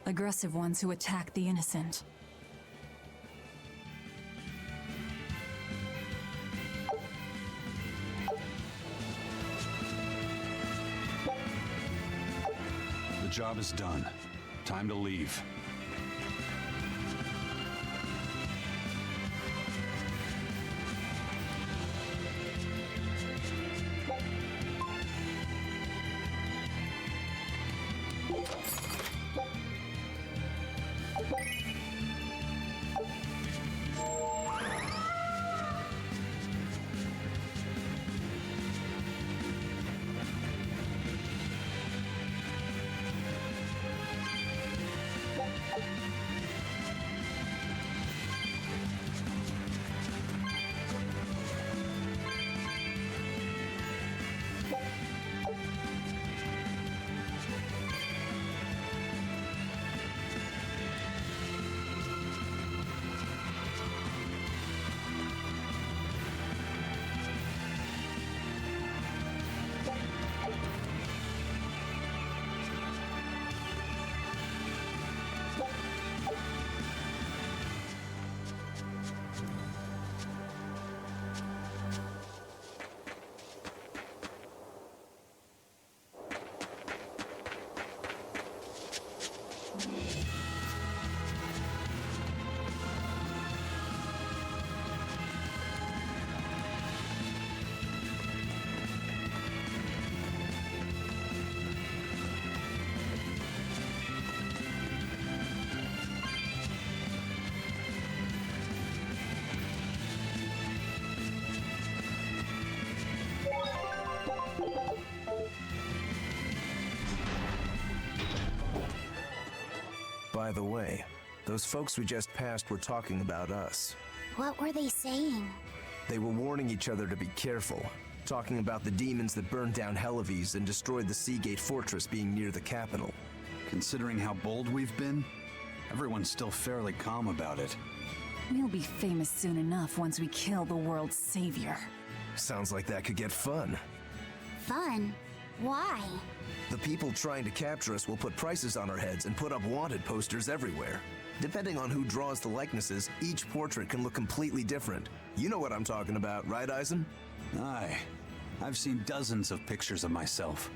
Aggressive ones who attack the innocent. The job is done. Time to leave. By the way, those folks we just passed were talking about us. What were they saying? They were warning each other to be careful, talking about the demons that burned down Helives and destroyed the Seagate Fortress being near the capital. Considering how bold we've been, everyone's still fairly calm about it. We'll be famous soon enough once we kill the world's savior. Sounds like that could get fun. Fun? Why? The people trying to capture us will put prices on our heads and put up wanted posters everywhere. Depending on who draws the likenesses, each portrait can look completely different. You know what I'm talking about, right, Eisen? Aye. I've seen dozens of pictures of myself.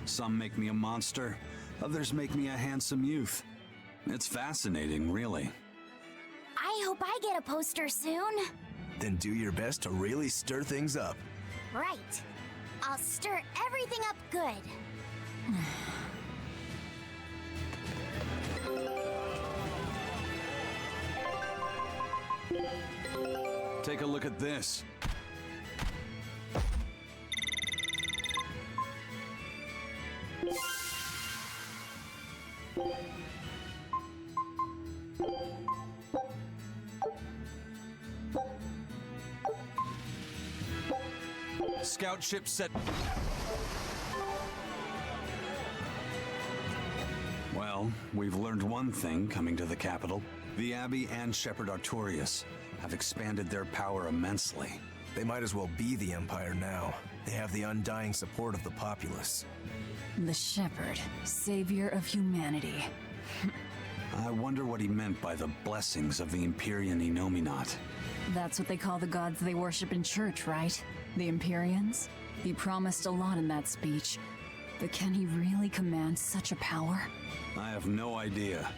Some make me a monster, others make me a handsome youth. It's fascinating, really. I hope I get a poster soon. Then do your best to really stir things up. Right. I'll stir everything up good. Take a look at this. Scout ship set. Well, we've learned one thing coming to the capital. The Abbey and Shepherd Artorias have expanded their power immensely. They might as well be the Empire now. They have the undying support of the populace. The Shepherd, savior of humanity. I wonder what he meant by the blessings of the Empyrean Enominat. That's what they call the gods they worship in church, right? The Empyreans? He promised a lot in that speech. But can he really command such a power? I have no idea.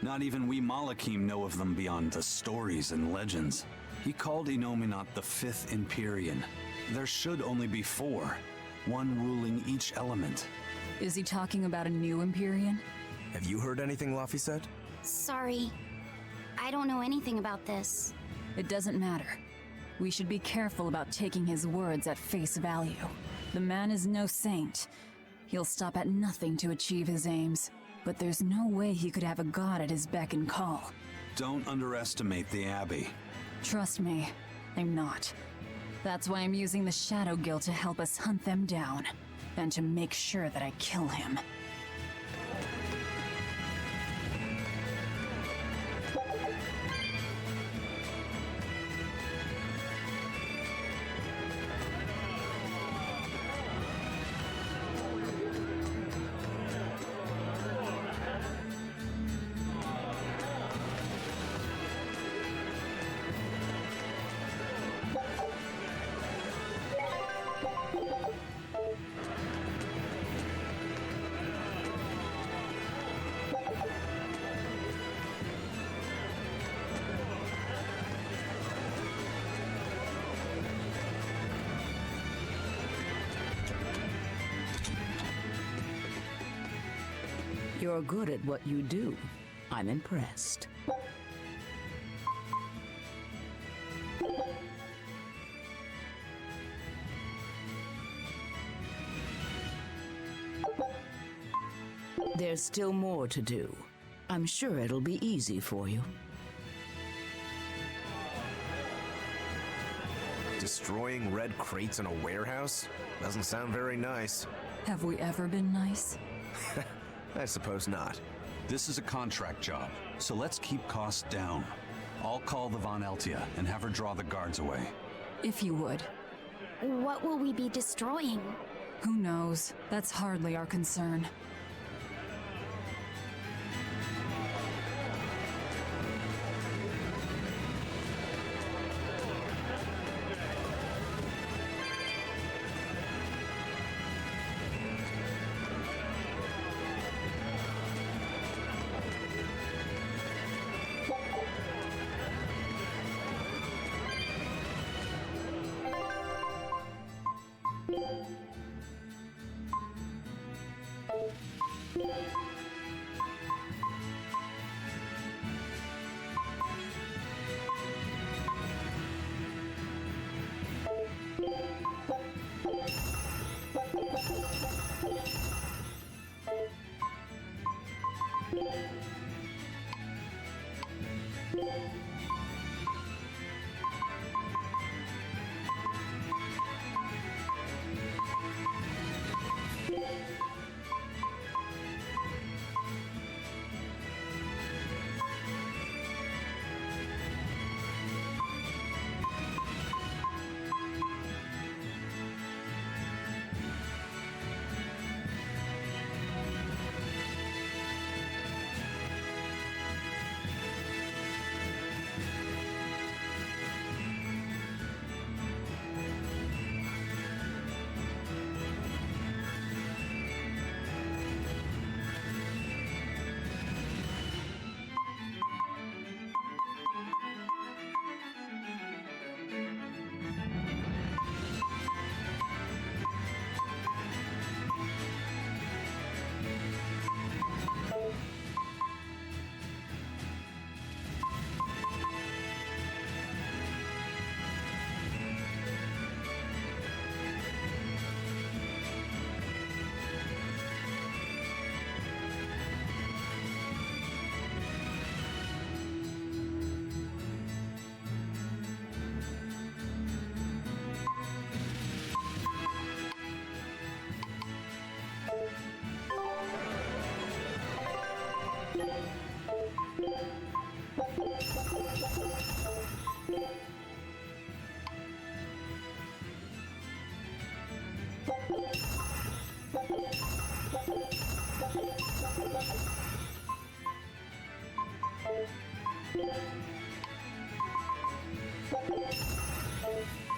Not even we Malakim know of them beyond the stories and legends. He called Inominat the 5th Empyrean. There should only be 4, one ruling each element. Is he talking about a new Empyrean? Have you heard anything Laufey said? Sorry. I don't know anything about this. It doesn't matter. We should be careful about taking his words at face value. The man is no saint. He'll stop at nothing to achieve his aims. But there's no way he could have a god at his beck and call. Don't underestimate the Abbey. Trust me, I'm not. That's why I'm using the Shadow Guild to help us hunt them down. And to make sure that I kill him. You're good at what you do. I'm impressed. There's still more to do. I'm sure it'll be easy for you. Destroying red crates in a warehouse? Doesn't sound very nice. Have we ever been nice? I suppose not. This is a contract job, so let's keep costs down. I'll call the Von Eltia and have her draw the guards away. If you would. What will we be destroying? Who knows? That's hardly our concern.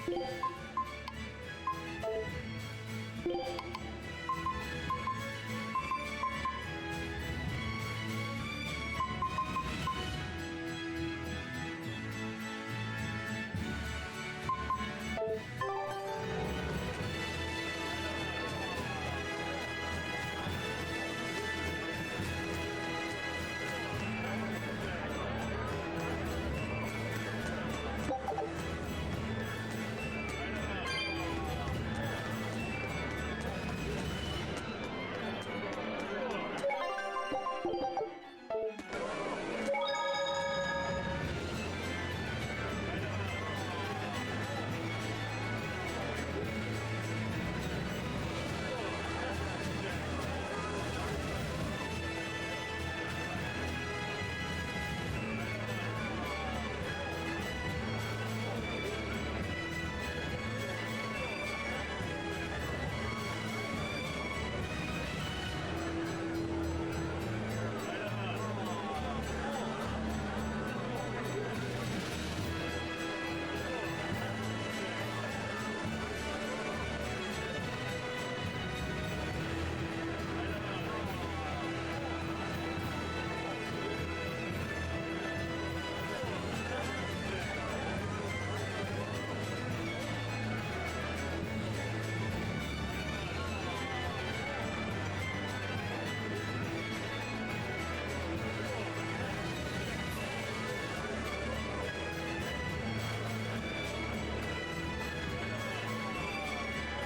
Yeah.